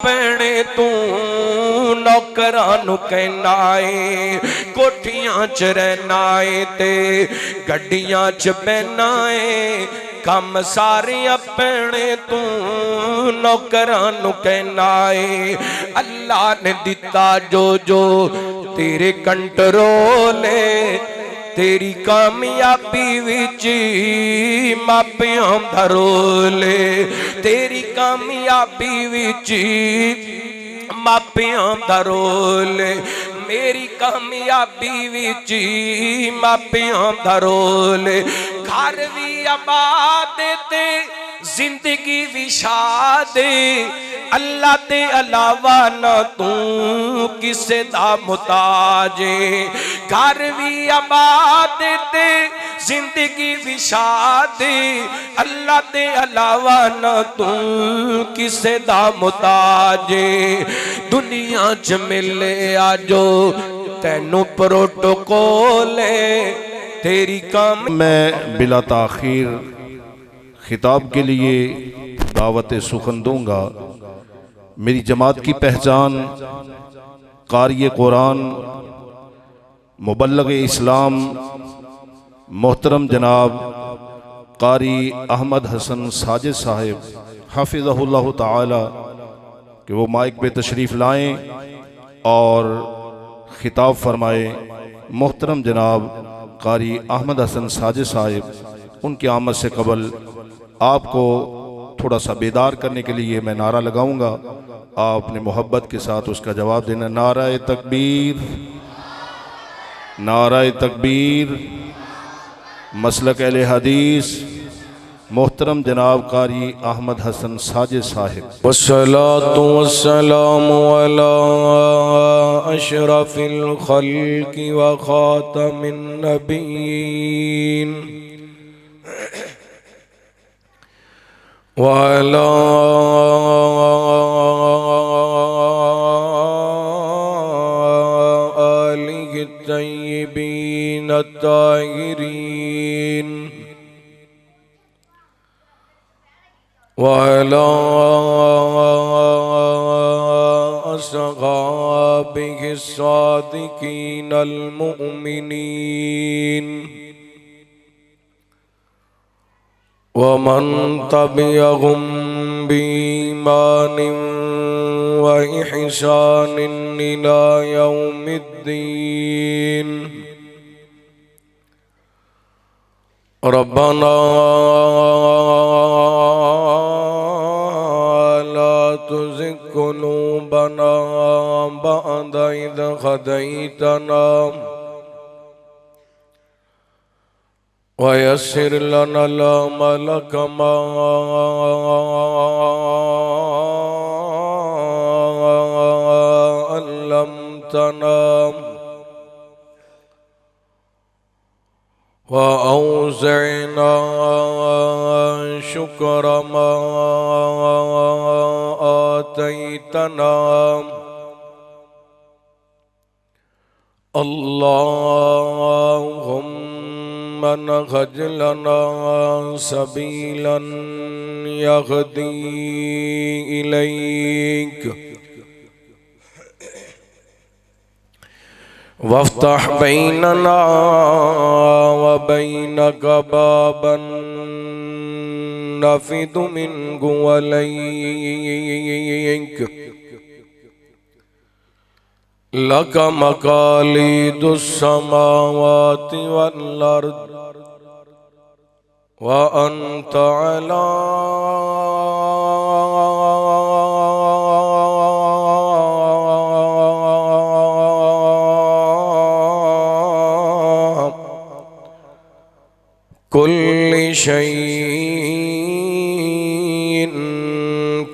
पैने तू नौकरां नू कहना है कोठियां च रहना है ते गड्डियां च बहना है कम सारे अपने तू नौकरां नू कहना है। अल्लाह ने दिता जो जो तेरे कंट्रोल है तेरी कामयाबी विच मापियां दा रोल है तेरी कामयाबी विच मापियां दा रोल है मेरी कामयाबी विच मापियां दा रोल है। घर भी आबाद ते जिंदगी विशाद अल्लाह दे अलावा ना तू किसे दा मुताज घर भी आबाद ते जिंदगी विशाद अल्लाह दे अलावा ना तू किसे दा मुताज दुनिया च मिले आजो तैनू प्रोटोकॉल तेरी काम। मैं बिला ताखीर खिताब के लिए दावत सुखन दूंगा। मेरी जमात की पहचान कारी कुरान मुबल्लग इस्लाम मोहतरम जनाब कारी अहमद हसन साजिद साहिब हाफिज़हुल्लाह ताला कि वो माइक पे तशरीफ़ लाएं और खिताब फरमाए। मोहतरम जनाब कारी अहमद हसन साजिद साहिब उनकी आमद से कबल आपको थोड़ा सा बेदार करने के लिए मैं नारा लगाऊंगा, आपने मोहब्बत के साथ उसका जवाब देना। नारा तकबीर, नारा तकबीर। मसलक अहले हदीस मोहतरम जनाब कारी अहमद हसन साजिद साहिब। वस्सलातु वस्सलामु अला अशरफिल खल्क़ि व खातमिन नबिय्यीन व अला आलिहि तय्यिबीन अत्ताहिरीन व अला अस्हाबिहि सादिकीन अल मुमिनीन व मन तबिअहुम बीईमानिन व इहसानिन इला यौमिद्दीन। रब्बना ला तुज़िग़ क़ुलूबना बअद इज़ हदैतना वयस्सिर लना अल-अमल कमा अल्लमतना वअौज़ि'ना शुक्र मा आतैतना। अल्लाहुम्मा नहज लना सबीलन यहदी इलैक वफ्तह बैनना व बैनक बाबन नफिदु मिन्हु अलैक लक मकालिदुस समावाति वल अर्द व अंत अला कुल्लि शैइन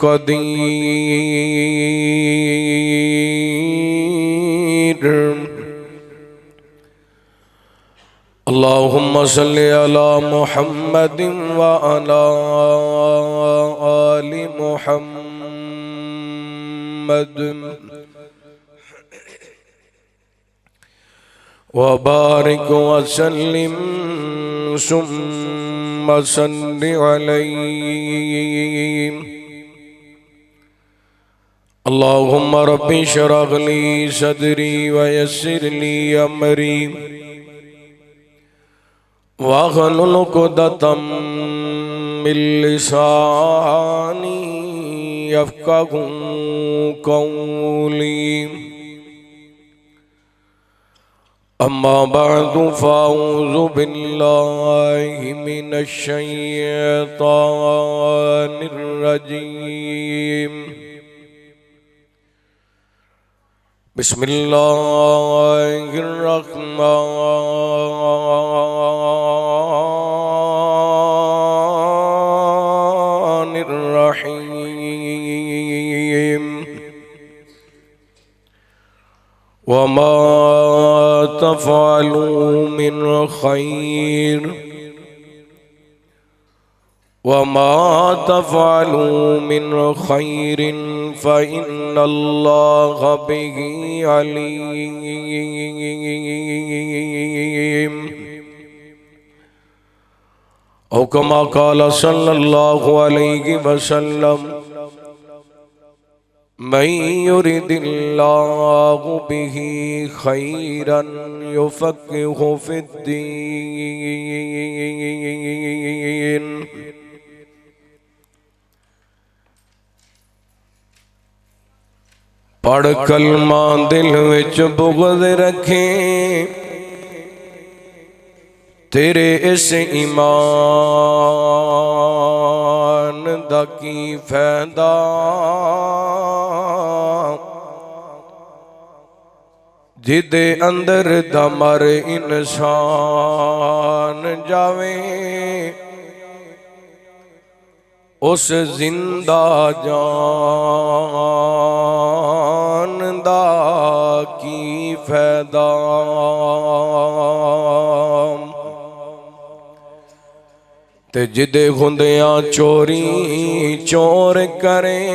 कदीर। अल्लाहुम्मा सल्लि अला मुहम्मदिन व अला आलि मुहम्मद व बारिक व सल्लिम सुम्मा सल्लि अलैहि अल्लाहुम्मा रब्बि इश्रह ली सदरी वयस्सिर ली अमरी वाहलुल उक़दतम मिन लिसानी यफ़क़हू क़ौली। अम्मा बअदु फ़अऊज़ु बिल्लाहि मिनश शैतानिर रजीम। बिस्मिल्लाहिर्रहमानिर्रहीम। वमा तफ़अलू मिन खैर वमा तफ़अलू मिन खैरिन फ़इन्नल्लाह बिही अलीम। औ कमा क़ाल सल्लल्लाहु अलैहि वसल्लम मन युरिदिल्लाहु बिही खैरन युफ़क़िहु फ़िद्दीन। पढ़ कलमा दिल विच बुग़्ज़ रखें, तेरे इस ईमान दा की फ़ायदा। जिदे अंदर दा मर इंसान जावे, उस जिंदा जान दा की फ़ायदा। ते जिदे हुंदियां चोरी चोर करें,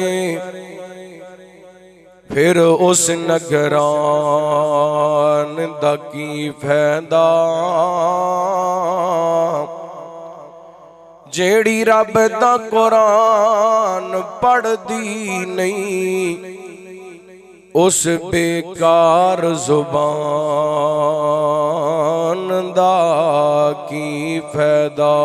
फिर उस नगरान दा की फ़ायदा। जेड़ी रब दा कुरान पढ़दी नहीं, उस बेकार जुबान दा की फ़ायदा।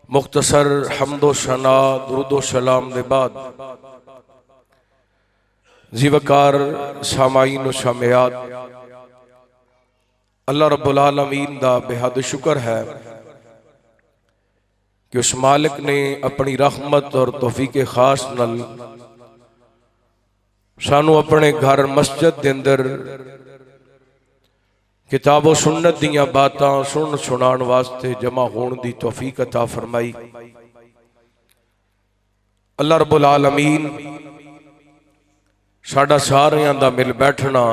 मुख्तसर हम्दो शना दुरूदो सलाम दे बाद जीवकार सामाईन व शामियात, अल्लाह रब्बुल आलमीन दा बेहद शुक्र है कि उस मालिक ने अपनी रहमत और तौफीक खास नल सानू अपने घर मस्जिद दे अंदर किताबो सुन्नत दियां बातां सुन सुनाण वास्ते जमा होने दी तौफीक अता फरमाई। अल्लाह रब्बुल आलमीन साडा सारियां दा मिल बैठना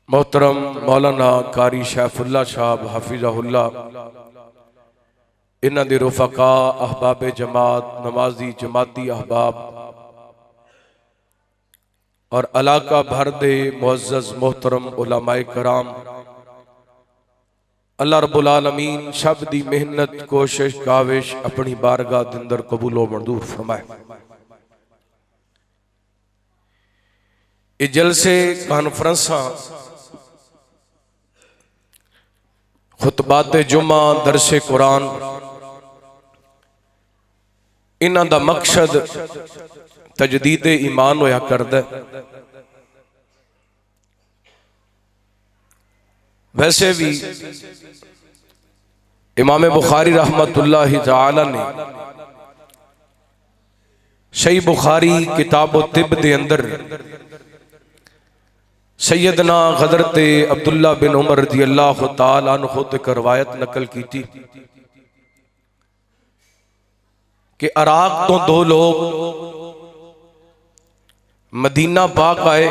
मोहतरम मौलाना कारी शैफुल्ला साहब हफिज़हुल्लाह, इन्हां दे रुफका अहबाब जमात नमाजी जमाती अहबाब और इलाका भर दे मुअज़्ज़ज़ मोहतरम उलमाए कराम, अल्लाह रब्बुल आलमीन सब दी मेहनत कोशिश काविश अपनी बारगाह दे अंदर कबूल व मंजूर फरमाए। ये जलसे कॉन्फ्रेंसां खुतबात जुमा दरसे कुरान, इन्हां दा मकसद तजदीद ईमान होया करदा। वैसे भी इमाम बुखारी रहमतुल्लाहि तआला ने सही बुखारी किताब तिब दे अंदर सैयदना हज़रत अब्दुल्ला बिन उमर रज़ियल्लाहु तआला अन्हु ते रवायत नकल की थी कि इराक तो दो लोग मदीना पाक आए।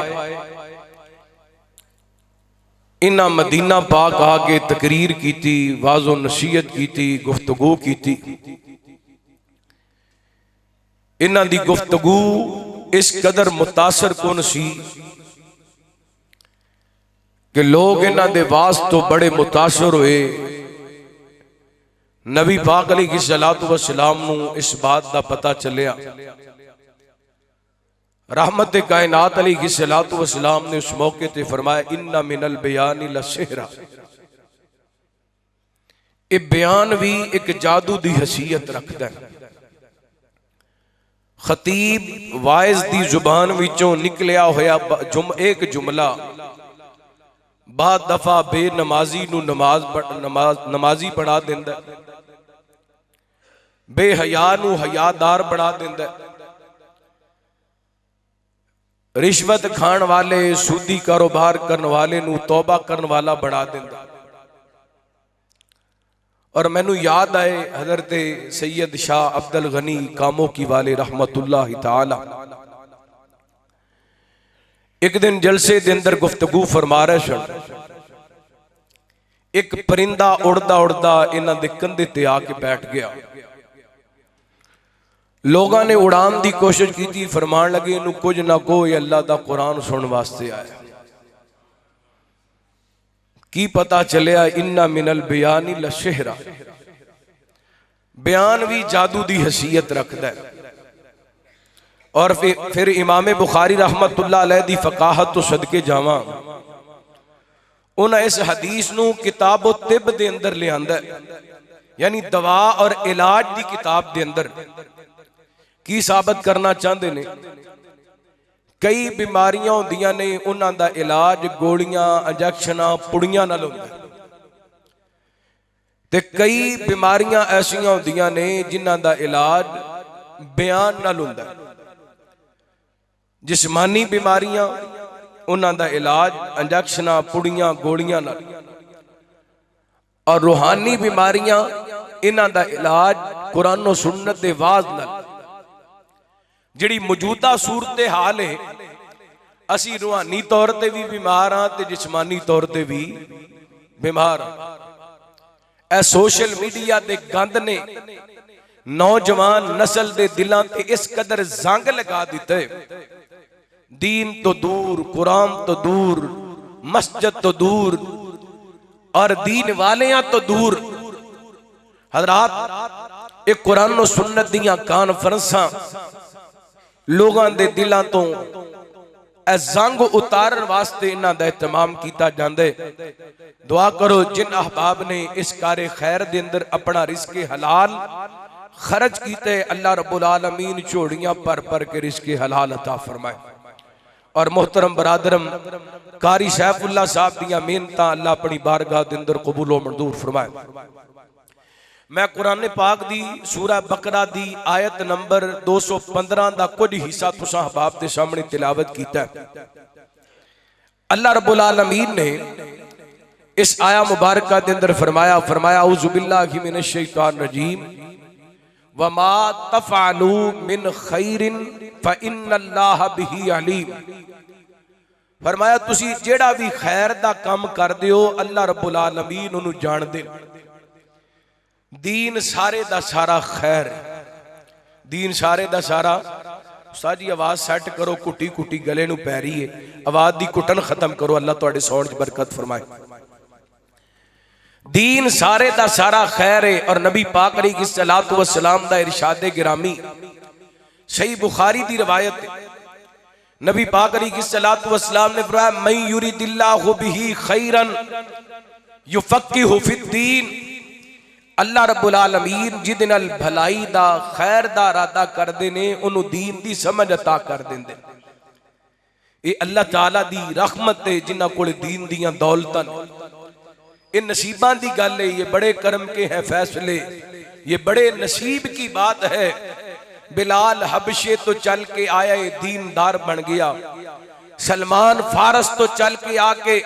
इन्हां मदीना पाक आके तकरीर की थी, वाज़ो नसीहत की थी, गुफ्तगू की थी। इन्हां दी गुफ्तगू इस कदर मुतासर कुन सी कि लोग इन्हां दे वास तो बड़े मुतासर हुए नबी पाक अलैहिस्सलातु वस्सलाम नूं इस बात का पता चलिया। रहमत कायनात अलैहिस्सलातु वस्सलाम ने उस मौके ते फरमाया इन्ना मिनल बयानी लसिहरा, ये बयान भी एक जादू की हसीयत रखता है। खतीब वाइज की जुबान विचों निकलिया होया एक जुमला बाद दफा बेनमाजी नूं नमाजी बना देंदा, बेहया नूं हयादार बना देंदा, रिश्वत खाण वाले सूदी कारोबार करने वाले नूं तौबा करने वाला बना देंदा। और मैनू याद आए हजरत सैयद शाह अब्दुल गनी कामो की वाले रहमतुल्लाह ताला एक दिन जलसे के अंदर गुफ्तगू फरमा रहे सन। एक परिंदा उड़दा उड़दा इन्हां दे कंधे ते आके बैठ गया। लोगों ने उड़ान की कोशिश की, फरमान लगे इनू कुछ ना कोई अल्लाह दा कुरान सुनने वास्ते आया। की पता चलिया इन्ना मिनल बयानी लशहरा, बयान भी जादू की हसीयत रखता है। और फिर इमाम बुखारी रहमतुल्लाह अलैह दी फकाहत तो सदके जावां, उन्हें इस हदीस नूं किताबो तिब दे अंदर ले आंदा है, यानी दवा और इलाज की किताब दे अंदर की साबित करना चाहते ने। कई बीमारियां होंदियां ने उन्हां दा इलाज गोलियां इंजैक्शनां पुड़ियां नाल हुंदा है, ते कई बीमारियां ऐसियां होंदियां ने जिन्हां दा इलाज बयान नाल हुंदा है। जिस्मानी बीमारियां उन्हां दा इलाज इंजैक्शनां पुड़ियां गोलियां नाल, और रूहानी बीमारियां इन्हां दा इलाज कुरान और सुन्नत दे वाज नाल। जिहड़ी मौजूदा सूरत हाल है, असी रूहानी तौर पर भी बीमार हाँ ते जिस्मानी तौर पर भी बीमार हाँ। ए सोशल मीडिया के गंद ने नौजवान नस्ल के दिलों ते इस कदर जंग लगा दिते, दीन तो दूर, कुरान तो दूर, मस्जिद तो दूर और दीन वालियां तो दूर। हजरात एक कुरान और सुन्नत दियां कॉन्फ्रेंसां लोगों के दिलों तो जंग उतारन वास्ते इन्हां दा एहतमाम किया जांदा है। दुआ करो जिन अहबाब ने इस कारे खैर दे अंदर अपना रिस्के हलाल खर्च कीते, अल्लाह रब्बुल आलमीन झोड़ियां भर भर के रिस्के हलाल अता फरमाए। और मोहतरम बरादरम कारी सैफुल्लाह साहब दियां मेहनतां अल्लाह अपनी बारगाह दे अंदर कबूलो मंजूर फरमाए। मैं कुरान पाक दी सूरा बकरा दी आयत नंबर 215 का कुछ हिस्सा तुसां अहबाब के सामने तिलावत कीता है। अल्लाह रब्बुल आलमीन ने इस आया मुबारका के अंदर फरमाया औज़ु बिल्लाहि मिनश शैतानिर रजीम वमा तफअलू मिन खैरिन फइन्नल्लाह बिही अलीम। फरमाया तुसी जेड़ा भी खैर दा काम करदे हो अल्लाह रब्बुल आलमीन उन्हूं जाणदे। दीन सारे दा सारा खैर, दीन सारे दा सारा। उस्ताद जी आवाज सैट करो, कुटी कुटी गले नूं पै रही है, आवाज दी कुटन खत्म करो, अल्लाह तुहाडे सौण च बरकत फरमाए। दीन सारे दा सारा खैर है। और नबी पाक अलैहिस्सलातु वस्सलाम दा इरशादे गिरामी सही बुखारी दी रवायत है। नबी पाक अलैहिस्सलातु वस्सलाम ने फरमाया मैं युरिदिल्लाहु बिही खैरन युफक्किहु फिद्दीन। अल्लाह रब्बुल आलमीन जिहदे नाल भलाई दा खैर दा इरादा करदे ने उन्होंने दीन दी समझ अता कर देंदे। ये अल्लाह ताला दी रहमत है जिन्हां कोल दीन दियां दौलतां। ये नसीबां दी गल है, ये बड़े करम के हैं फैसले, ये बड़े नसीब की बात है। बिलाल हबशे तो चल के आया दीनदार बन गया, सलमान फारस तो चल के आके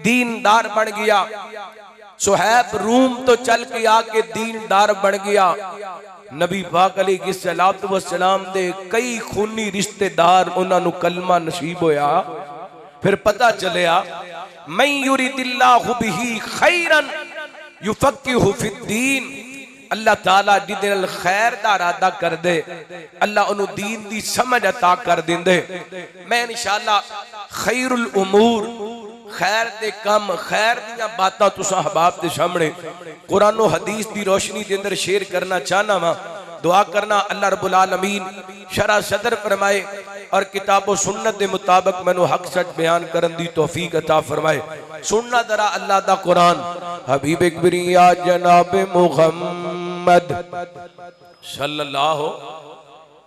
दीनदार बन गया, सुहैब रूम तो चल के आके दीनदार बन गया। नबी पाक अलैहिस्सलातु वस्सलाम दे कई खूनी रिश्तेदार उन्होंने कलमा नसीब होया। फिर पता चलिया मैं युरिदिल्लाहु बिही खैरन युफक्किहु फिद्दीन। अल्लाह ताला जिहदे नाल खैर दा इरादा कर दे अल्लाह उन्होंने दीन दी समझ अता कर देंदे। मैं इंशाअल्लाह खैरुल उमूर खैर दे कम खैर दियां बातां तुसां अहबाब दे सामने कुरान और हदीस दी रोशनी दे अंदर शेयर करना चाहना वा। दुआ करना अल्लाह रब्बुल आलमीन शरा सदर फरमाए और किताब व सुन्नत के मुताबिक मैनू हक सच बयान करन दी तौफीक अता फरमाए। सुनना जरा अल्लाह दा कुरान। हबीब किबरिया जनाब मुहम्मद सल्लल्लाहु,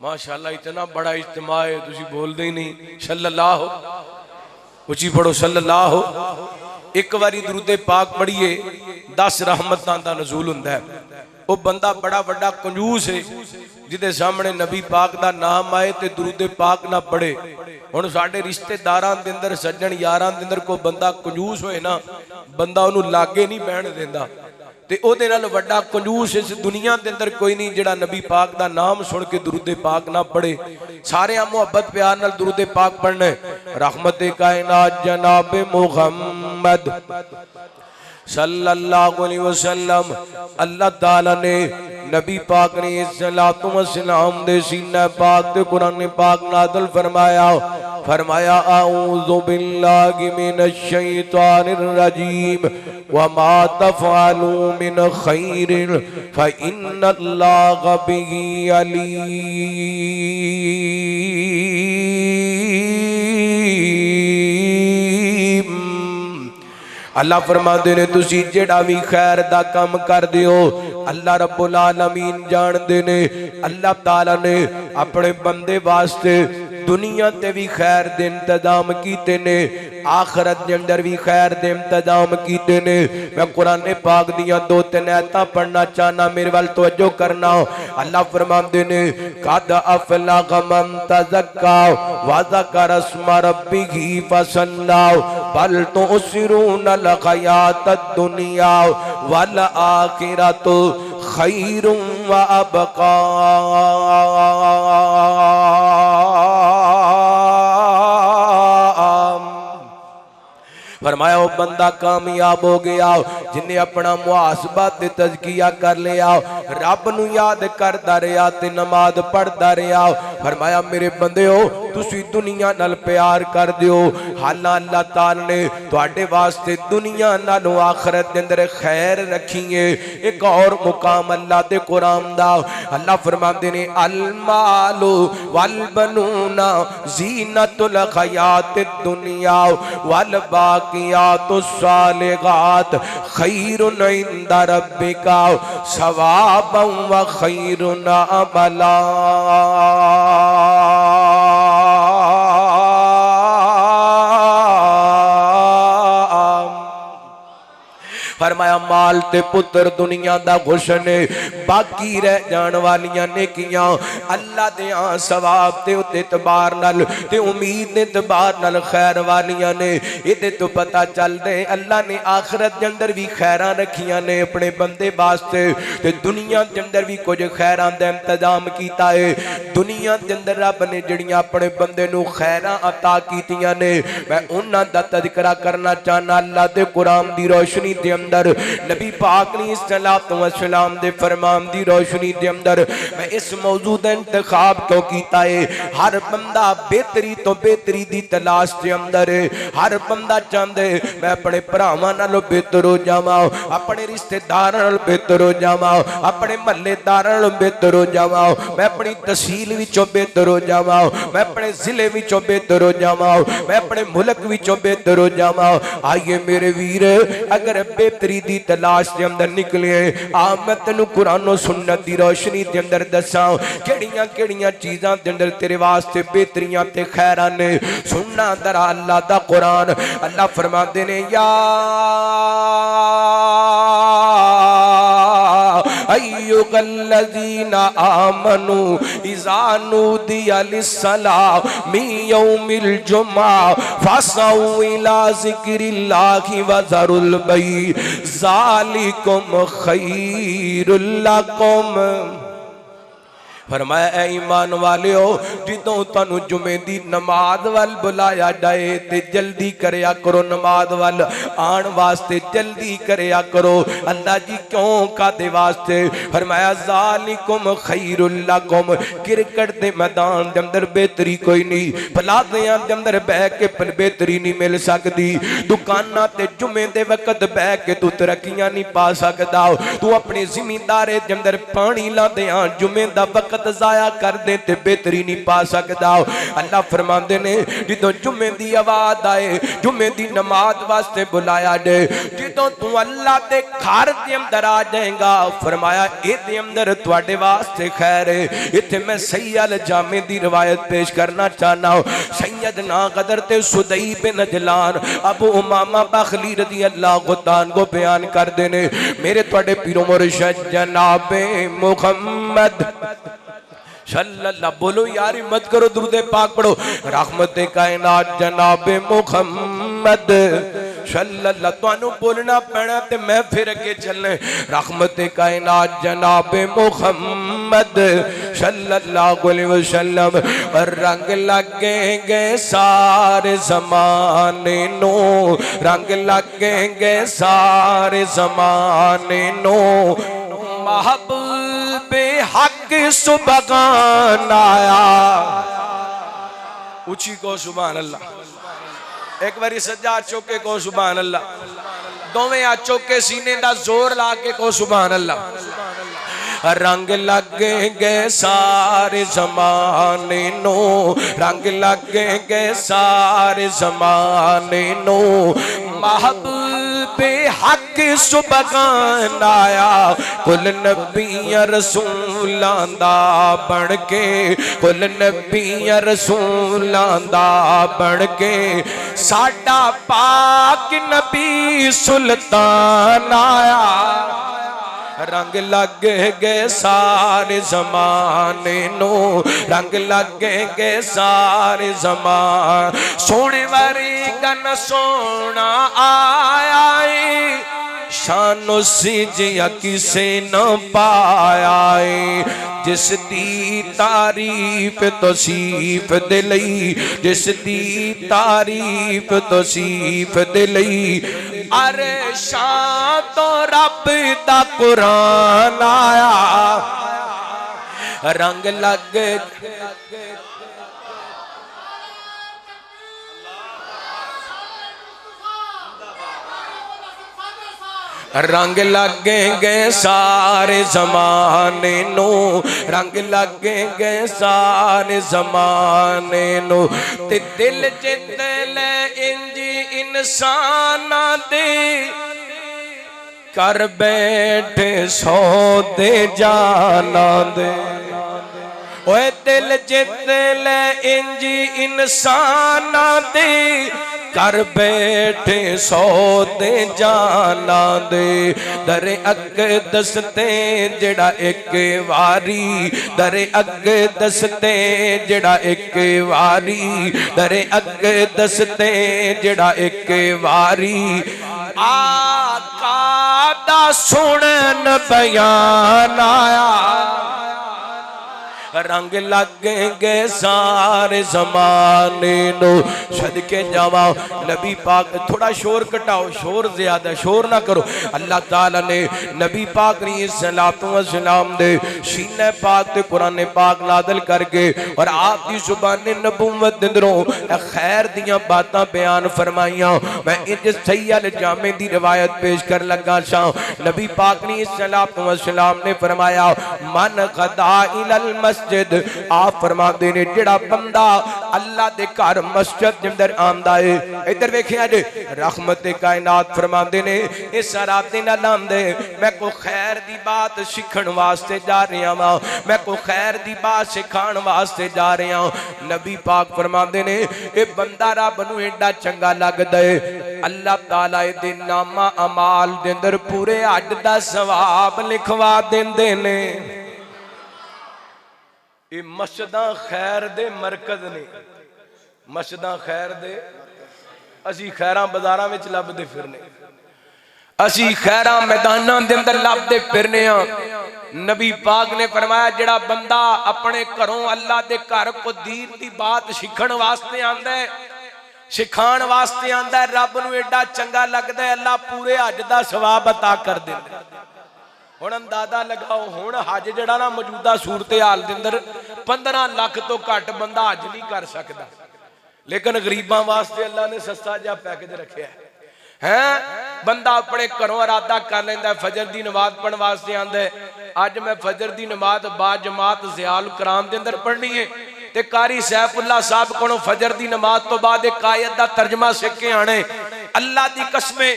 माशाअल्लाह इतना बड़ा इज्तिमा है तुसी बोलदे ही नहीं। सल्लल्लाहु उची पढ़ो सल्लल्लाहु। एक बारी दुरूदे पाक पढ़िए 10 रहमतां दा नज़ूल हुंदा है। वो बंदा बड़ा बड़ा कंजूस है जिदे सामने नबी पाक दा नाम आए ते दुरूदे पाक ना पढ़े। हुण साडे रिश्तेदारां दे अंदर सज्जन यारां दे अंदर कोई बंदा कंजूस होए ना, बंदा उहनूं लागे नहीं बैण देंदा ते ओदे नाल वड्डा कंजूस इस दुनिया दे अंदर कोई नहीं जिहड़ा नबी पाक दा नाम सुन के दुरूदे पाक ना पढ़े। सारे मुहब्बत प्यार नाल दुरूदे पाक पढ़ना। रहमते कायनात जनाब मुहम्मद सल्लल्लाहु अलैहि वसल्लम। अल्लाह ताला ने नबी पाक ने सल्लल्लाहु अलैहि वसल्लम दे सीने पाक ते कुरान पाक नाज़िल फरमाया। फरमाया आऊज़ु बिल्लाहि मिनश शैतानिर रजीम व मा तफ़अलू मिन खैरिन फ़इन्नल्लाह बिही अलीम। अल्लाह फरमाते ने तुसी जेड़ा भी खैर दा काम कर दियो अल्लाह रब्बुल आलमीन जानदे ने। अल्लाह ताला ने अपने बंदे वास्ते दुनिया ते भी खैर दे इंतजाम कीते ने, आखरत दे अंदर भी खैर दे इंतजाम कीते ने। मैं कुरान पाक दियां 2-3 आयतां पढ़ना चाहना, मेरे वाल तवज्जो करना। अल्लाह फरमाते ने कद अफलह मन तज़क्का व ज़करा अस्म रब्बिही फसल्ला बल तुसिरून हयातद दुनिया वल आखिरतु खैरुम व अबका। फरमाया वो बंदा कामयाब हो गया जिन्हें अपना मुहासबा ते तज़किया कर लिया, रब नू याद करदा रहा ते नमाज पढ़दा रहा। फरमाया मेरे बंदे हो तुसी दुनिया नाल प्यार कर दियो, हालां अल्लाह ताला ने तुहाडे वास्ते दुनिया नालों आखिरत दे अंदर खैर रखी है। एक और मुकाम अल्लाह दे कुरान दा अल्लाह फरमांदे ने अल मालु वल बनूना ज़ीनतुल हयातिद दुनिया वल बाकियातुस सालिहात खैरुन इंदा रब्बिका सवाबन व खैरुन अमला। फरमाया माल ते पुत्र दुनिया दा गुशन बाकी रह जान वालियां नेकियां अल्लाह दे सवाब ते एतबार नाल ते उम्मीद दे एतबार नाल खैर वालियां ने। इहदे तो पता चलदे अल्लाह ने आखिरत दे अंदर भी खैरां रखियां ने अपने बंदे वास्ते ते दुनिया दे अंदर भी कुछ खैरां दा इंतजाम कीता है। दुनिया दे अंदर रब ने जड़ियां अपने बंदे नू खैरां अता कीतियां ने, मैं उन्हां दा तज़किरा करना चाहना। अल्लाह दे कुरान दी रोशनी दे अंदर नबी पाक ने सल्लल्लाहु अलैहि वसल्लम दे फरमान दी रोशनी दे अंदर मैं इस मौजू दा इंतखाब क्यों कीता है। हर बंदा बेहतरी तो बेहतरी दी तलाश दे अंदर है। हर बंदा चाहंदे मैं अपने भरावां नालों बेहतर हो जावां, अपने रिश्तेदारां नालों बेहतर हो जावां, अपने महल्लेदारां नालों बेहतर हो जावां, मैं अपनी तहसील विचों बेहतर हो जावां, मैं अपने जिले विचों बेहतर हो जावां, मैं अपने मुल्क विचों बेहतर हो जावां। आइए मेरे वीर अगर बेहतरी दी तलाश के अंदर निकले आ मैं तेनू कुरान और सुन्नत दी रोशनी के अंदर दसां केड़ियां केड़ियां चीज़ां दे अंदर तेरे वास्ते बेहतरियां ते खैरां ने। सुनना दरा अल्लाह दा कुरान। अल्लाह फरमाते ने या अय्युहल्लज़ीना आमनू इज़ा नूदिया लिस्सलाह मिन यौमिल जुमा फसअू इला ज़िक्रिल्लाहि व ज़रुल बई ज़ालिकुम खैरुल लकुम। फरमाया ऐ ईमान वालियो जिदों तुहानू जुमे दी नमाज वाल बुलाया जाए ते जल्दी करया करो, नमाज वाल आन वास्ते जल्दी करया करो। अल्लाह जी क्यों कादे वास्ते? फरमाया ज़ालिकुम खैरुल लकुम, क्रिकेट दे मैदान दे अंदर बेहतरी कोई नहीं, पलाज़ियां दे अंदर बह के बेहतरी नहीं मिल सकती, दुकानां ते जुमे दे वक्त बह के तू तरक्कियां नहीं पा सकदा। तू अपने जिमींदारे दे अंदर पानी लांदे आ जुमे दा वक्त जाया कर दे ते बेहतरी नहीं पा सकदा। अल्लाह फरमांदे ने जिदों जुमे दी आवाज आए, जुमे दी नमाज वास्ते बुलाया दे, जिदों तू अल्लाह दे घर दे अंदर आ जाएगा, फरमाया इहदे अंदर तुहाडे वास्ते खैर है। इत्थे मैं सैयद जामे दी रिवायत पेश करना चाहना हूं। सैयद ना कदर ते सुदई बिन नजलान अबू उमामा बखली रज़ी अल्लाह ताला को बयान करदे ने, मेरे तुहाडे पीरो मुर्शिद जनाबे मुहम्मद सल्लल्लाहु, बोलो यार हिम्मत करो, दुरूद पाक पढ़ो। रहमत कायनात जनाबे मुहम्मद सल्लल्लाहु, तुहानू बोलना पैना ते मैं फिर अगे चलना। रहमत कायनात जनाबे मुहम्मद सल्लल्लाहु अलैहि वसल्लम, रंग लगेंगे सारे ज़माने नो, रंग लगेंगे सारे ज़माने नो, महबूबे हक सुबहान आया। ऊंची को सुभान अल्लाह, एक बारी सज्जा चौके को सुभान अल्लाह, दोवें आ चौके सीने दा जोर ला के को सुभान अल्लाह। रंग लगेंगे सारे ज़माने नो, रंग लगेंगे सारे ज़माने नो, महबूबे हक सुबहान आया। कुल नबियां रसूलां दा बन के, कुल नबियां रसूलां दा बन के, साडा पाक नबी सुल्तान आया। रंग लगेंगे सारे ज़माने नो, रंग लगेंगे सारे ज़मान, सोने वारी गन सोना आया, शानो सिजिया किसे न पाया, जिस दी तारीफ तौसीफ दे लई, जिस दी तारीफ तौसीफ दे लई, अरे शान तो रब दा कुरान आया। रंग लग रंग लगेंगे सारे ज़माने नो, रंग लगेंगे सारे ज़माने नो, ते दिल जित ले इंजी इंसाना दे, कर बैठे सौदे जाना दे। ओए दिल जित ले इंजी इंसाना दे, कर बैठे सौदे जाना दे। दरे अग दसते जड़ा एक वारी, दरे अग दसते जड़ा एक वारी, दरे अग दसते जड़ा एक वारी, आका दा सुनन बयान आया। रंग लगेंगे सारे ज़माने नो, सदके जावा नबी पाक, थोड़ा शोर कटाओ, शोर ज्यादा शोर ना करो। अल्लाह ताला ने नबी पाक सलाम दे सीने पाक ते कुरान पाक नादल करके और आप दी जुबान नबूवत अंदरों खैर दियां बातां बयान फरमाइयां। मैं इंज सैयद जामे दी रिवायत पेश कर लगा सा। नबी पाक सलाम ने फरमाया, मन गदा इलल मस्जिद, आप फरमाते ने जेड़ा बंदा अल्लाह दे घर मस्जिद दे अंदर आंदा है, इधर वेखिया जे रहमत कायनात फरमाते ने इस रात दिन आंदे, मैं को खैर दी बात सीखण वास्ते जा रहा वा, मैं को खैर दी बात सिखाण वास्ते जा रहा हूं। नबी पाक फरमाते ने ए बंदा रब नूं एडा चंगा लगदा है, अल्लाह ताला दे नामा अमाल दे अंदर पूरे हज दा सवाब लिखवा देंदे ने। ये मस्जिदां खैर दे मरकज ने, मस्जिदां खैर दे, असी खैरां बाजारां विच लभदे फिरने, असी खैरां मैदानां दे अंदर लभदे फिरने आ। नबी पाक ने फरमाया जिहड़ा बंदा अपने घरों अल्लाह दे घर को दीन की बात सीखण वास्ते आंदा है, सिखाण वास्ते आंदा है, रब नूं एडा चंगा लगदा है, अल्लाह पूरे हज दा सवाब अता कर दिंदा है। हुण अंदाजा लगाओ, हुण हज जिहड़ा ना मौजूदा सूरत हाल दे अंदर 15 लाख तो घट बंदा हज नहीं कर सकदा, लेकिन गरीबां वास्ते अल्लाह ने सस्ता जिहा पैकेज रखिया है। बंदा अपने घरों इरादा कर लैंदा, फजर की नमाज पढ़ने वास्ते आंदा है, अज मैं फजर की नमाज बा जमात ज़ियाउल कराम के अंदर पढ़नी है, ते कारी सैफुल्ला साहब को फजर की नमाज तो बाद एक आयत का तर्जमा सीख के आने। अल्लाह की कसमे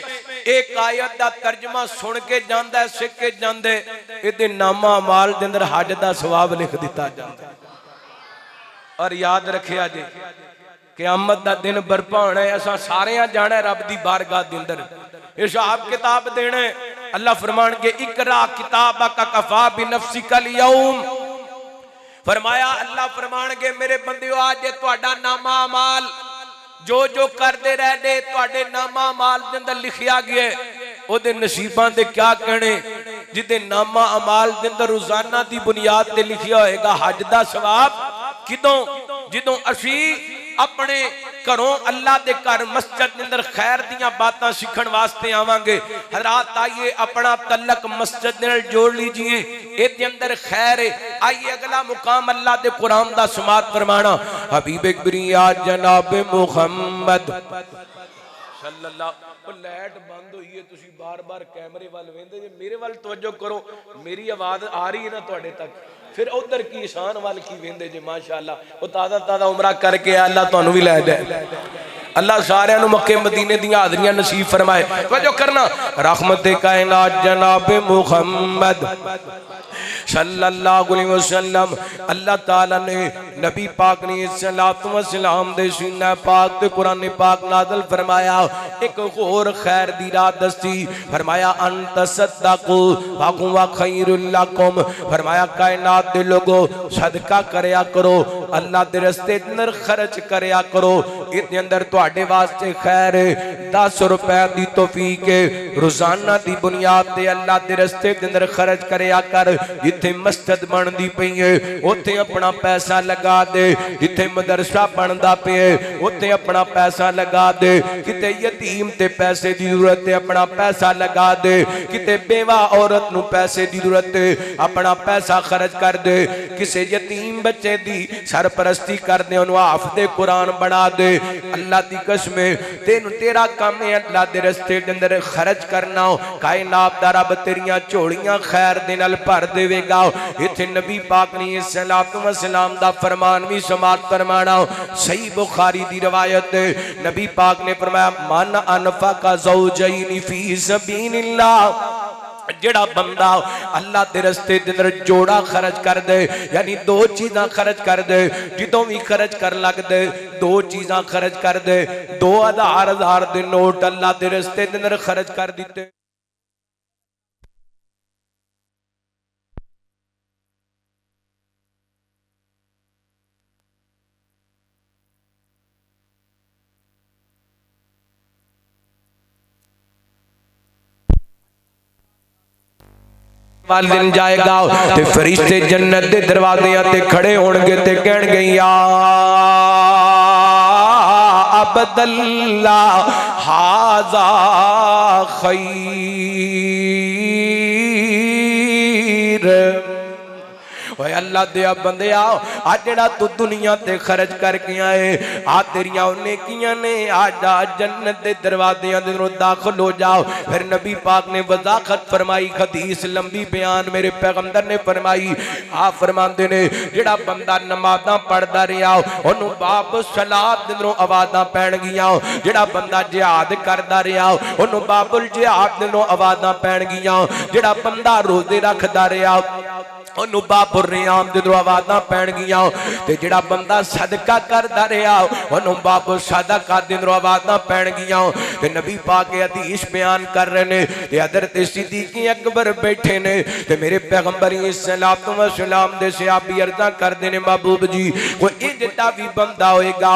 एक आयत का तर्जमा सुन के जांदा है, सीख के जांदे, इहदे नामा अमाल दे अंदर हज का सवाब लिख दिता जाता है। और याद रखिया जी, क़यामत दा दिन बरपा होना है, असां सारे जाना है रब दी बारगाह दे अंदर, हिसाब किताब देना है। अल्लाह फरमानगे इकरा किताबका कफा बिनफ्सिकल यौम, फरमाया अल्लाह फरमानगे मेरे बंदियो आज तुहाडा नामा अमाल जो जो करते रहते तुहाडे नामा अमाल दे अंदर लिखिया गया है, ओदे नसीबां दे क्या कहने, जिदे नामा अमाल दे अंदर रोजाना दी बुनियाद ते लिखिया होएगा हज दा सवाब। किदों जिदों असी अपने घरों अल्लाह के घर मस्जिद के अंदर खैर दियां बातां सीखण वास्ते आवांगे। हज़रात आइए अपना तल्लक मस्जिद नाल जोड़ लीजिए, इहदे अंदर खैर है। आइए अगला मुकाम अल्लाह के कुरान दा समात फरमाना, हबीब किबरिया जनाब मुहम्मद सल्लल्लाहु। लाइट बंद हुई है, तुसी बार बार कैमरे वाल वेंदे जे, मेरे वाल तवज्जो करो, मेरी आवाज आ रही है ना तुहाडे तक, फिर उधर की ईशान वाल की वेंदे जे। माशाअल्लाह वो ताज़ा ताज़ा उमरा करके अल्लाह तुहानू भी लै जाए, अल्लाह सारे मक्के मदीने दी हाज़रियां नसीब फरमाए। तवज्जो करना, रहमत कायनात जनाब मुहम्मद सल्लल्लाहु अलैहि वसल्लम, अल्लाह ताला ने नबी पाक ने सलातो व सलाम दे सीना पाक ते कुरान पाक नाज़िल फरमाया। एक और खैर दी राह दसी, फरमाया अंत सद्दक़ु व खैरुल लकुम, फरमाया कायनात दे लोगो सदका करया करो, अल्लाह दे रस्ते अंदर खर्च करया करो, इहदे अंदर तुहाडे वास्ते खैर है। 10 रुपए दी तौफीक है, रोजाना दी बुनियाद ते अल्लाह दे रस्ते दे अंदर खर्च करया कर। जिथे मस्जिद बनती पई है उत्थे अपना पैसा लगा दे, जिथे मदरसा बनता पे उत्थे अपना पैसा लगा दे, किते यतीम ते पैसे की जरूरत है अपना पैसा लगा दे, किते बेवा औरत नूं पैसे की जरूरत है अपना पैसा खर्च कर दे, किसे यतीम बच्चे की सरपरस्ती कर दे, उन्होंने हाफिज़े कुरान बना दे। अल्लाह की कसम तेन तेरा काम है अल्लाह के रस्ते के अंदर खर्च करना, कायनात दा रब तेरियां झोलियां खैर दे नाल भर देवेगा। इत्थे नबी पाक ने सलातो व सलाम दा फरमान भी समात फरमाना। सही बुखारी दी रवायत है, नबी पाक ने फरमाया मन अनफका ज़ौजैन फी सबीलिल्लाह, जेड़ा बंदा अल्लाह के रस्ते के अंदर जोड़ा खर्च कर दे, यानी 2 चीज़ां खर्च कर दे, जिदों भी खर्च कर लग दे 2 चीज़ां खर्च कर दे, 2000 दे नोट अल्लाह के रस्ते के अंदर खर्च कर दिते। वाल दिन जाएगा ते फरिश्ते जन्नत दे दरवाजे ते खड़े होणगे ते कहणगे या अब्दल्लाह हाज़ा खैर। ओए अल्लाह दिया बंदिया आ जेड़ा तू दुनिया ते खर्च करके आए आ तेरियां नेकियां ने, आजा जन्नत दे दरवाजे अंदरों दाखिल हो जाओ। फिर नबी पाक ने वजाखत फरमाई, हदीस लंबी बयान मेरे पैगंबर ने फरमाई। आ फरमाते ने जेड़ा बंदा नमाज़ां पढ़दा रहा ओनू बाप सलात दे अंदरों आवाज़ां पैणगियां, जेड़ा बंदा जिहाद करदा रहा ओनू बाबुल जिहाद दे अंदरों आवाज़ां पैणगियां, जेड़ा बंदा रोजे रखदा रहा ओनू बाबुर रियाम जदों आवाज़ां पैणगियां ते जिहड़ा बंदा सदका करदा रहा उहनूं वापस सदका दे अंदरों आवाज़ां पैणगियां ते नबी पाक हदीस बयान कर रहे ने ते हज़रत सिद्दीक़ अकबर बैठे ने ते मेरे पैगंबर सल्लल्लाहु अलैहि वसल्लम दे सहाबी अर्ज़ा करदे ने महबूब जी कोई इजदा भी बंदा होएगा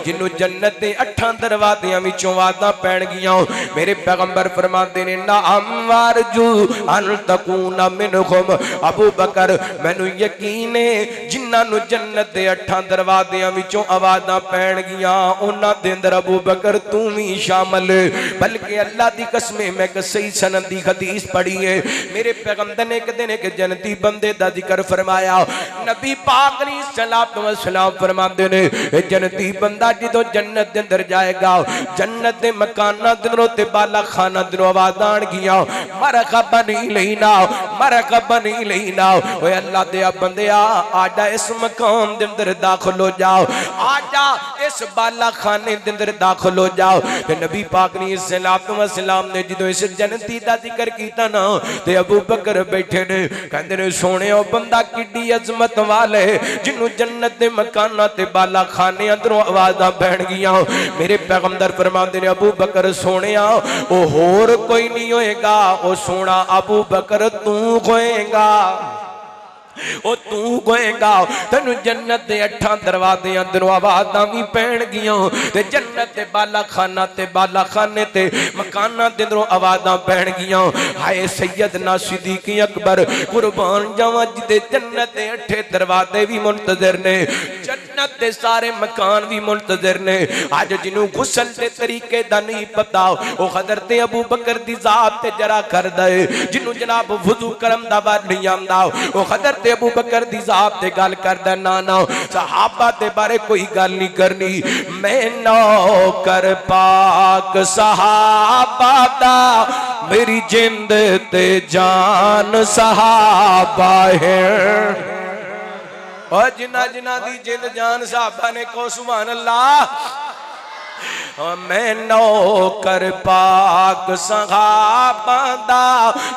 जिन्हों जन्नत दे 8 दरवाज़ियां विचों आवाज़ां पैणगियां मेरे पैगंबर फरमाते ने ना अमवारजू अन तकूना मिनहुम अबू बकर मैनू यकीन है जिन्हां जन्नत दे 8 दरवाज़ियां विचों आवाज़ां पैणगियां उन्हां दे अंदर अबू बकर तू भी शामिल बल्कि अल्लाह दी कसम मैं एक सही सनद दी हदीस पढ़ी है मेरे पैगंबर ने एक दिन एक जन्नती बंदे दा जिक्र फरमाया नबी पाक ने सल्लल्लाहु अलैहि वसल्लम फरमाते ने जन्नती बंदा जदों जन्नत दे अंदर जाएगा जन्नत दे मकानां दे अंदरों ते बाला खाना दे आवाज़ां आणगियां मरहबा नहीं लेना मरहबा नहीं लेना ओए अल्लाह दे बंदिया आजा इस मकाम दे अंदर दाखिल हो जाओ आजा इस बाला खाने दे अंदर दाखिल हो जाओ ते नबी पाक ने सल्लल्लाहु अलैहि वसल्लम ने जदों इस जन्नती दा जिक्र कीता ना ते अबू बकर बैठे ने कहंदे ने सोहणिया बंदा किड्डी अजमत वाले जिन्हों जन्नत दे मकानां ते बाला खाने अंदरों आवाज़ां पैण गियां मेरे पैगंबर फरमांदे ने अबू बकर सोहणिया ओ होर कोई नहीं होएगा ओ सोना अबू बकर तू होएगा ओ तू होएगा तेनू जन्नत दे 8 दरवाजे अंदरों आवाज़ां भी पैणगियां ते जन्नत दे बाला खाने ते मकानां दे अंदरों आवाज़ां पैणगियां हाय सैयदना सिद्दीक़ अकबर कुर्बान जावां जिदे जन्नत दे 8 दरवाजे भी मुंतज़िर ने जन्नत दे सारे मकान भी मुंतज़िर ने अज जिन्हों गुसल दे तरीके दा नहीं पता ओ हज़रत अबू बकर दी ज़ात ते जरा कर दे जिन्हों जनाब वुज़ू करम दा बार नहीं आंदा ओ हज़रत अबू बकर दी ज़ात ते गल करदा ना ना सहाबा दे बारे कोई गल नहीं करनी मैं नौकर पाक सहाबा दा मेरी जिंद ते जान सहाबा है और जिन्ना जिन्ना दी जिंद जान सहाबा ने को सुभान अल्लाह मैं नौकर पाक सहाबा दा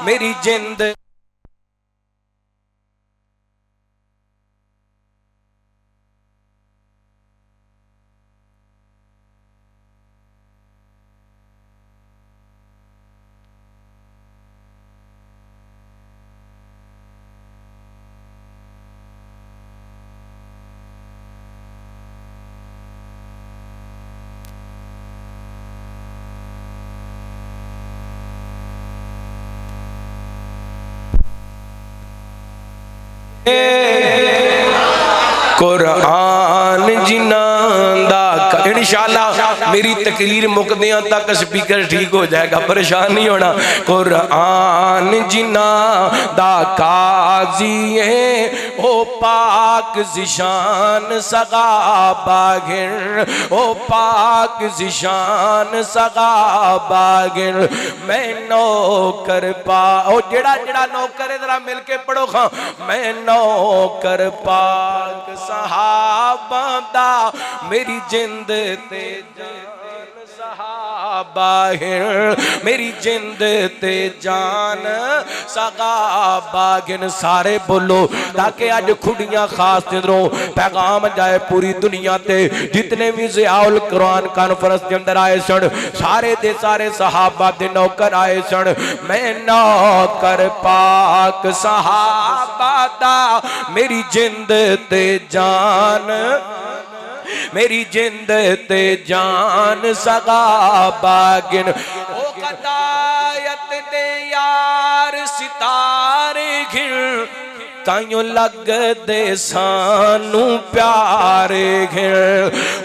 मेरी जिंद कुरान जिन्हां दा इंशाअल्लाह मेरी तकरीर मुकदियां तक स्पीकर ठीक हो जाएगा परेशान नहीं होना कुरान जिन्हां दा काजी है ओ पाक ज़िशान सहाबा गिर ओ पाक ज़िशान सहाबा गिर मैं नौकर पा ओ जेड़ा जेड़ा नौकर जरा मिलके पढ़ो खां मैं नौकर पाक सहाबा दा मेरी जिंद ते जान सहाबा है मेरी जिंद ते जान सहाबा गिन सारे बोलो ताकि आज खुडियां खास दिनों पैगाम जाए पूरी दुनिया ते जितने भी ज़ियाउल कुरान कॉन्फ्रेंस के अंदर आए सन सारे दे सारे सहाबा दे नौकर आए सन मैं नौकर पाक सहाबा दा मेरी जिंद ते जान मेरी जिंद ते जान सहाबा गिन ओ कदायत दे यार सितारे गिन ताइयों लग दे सानू प्यारे गिन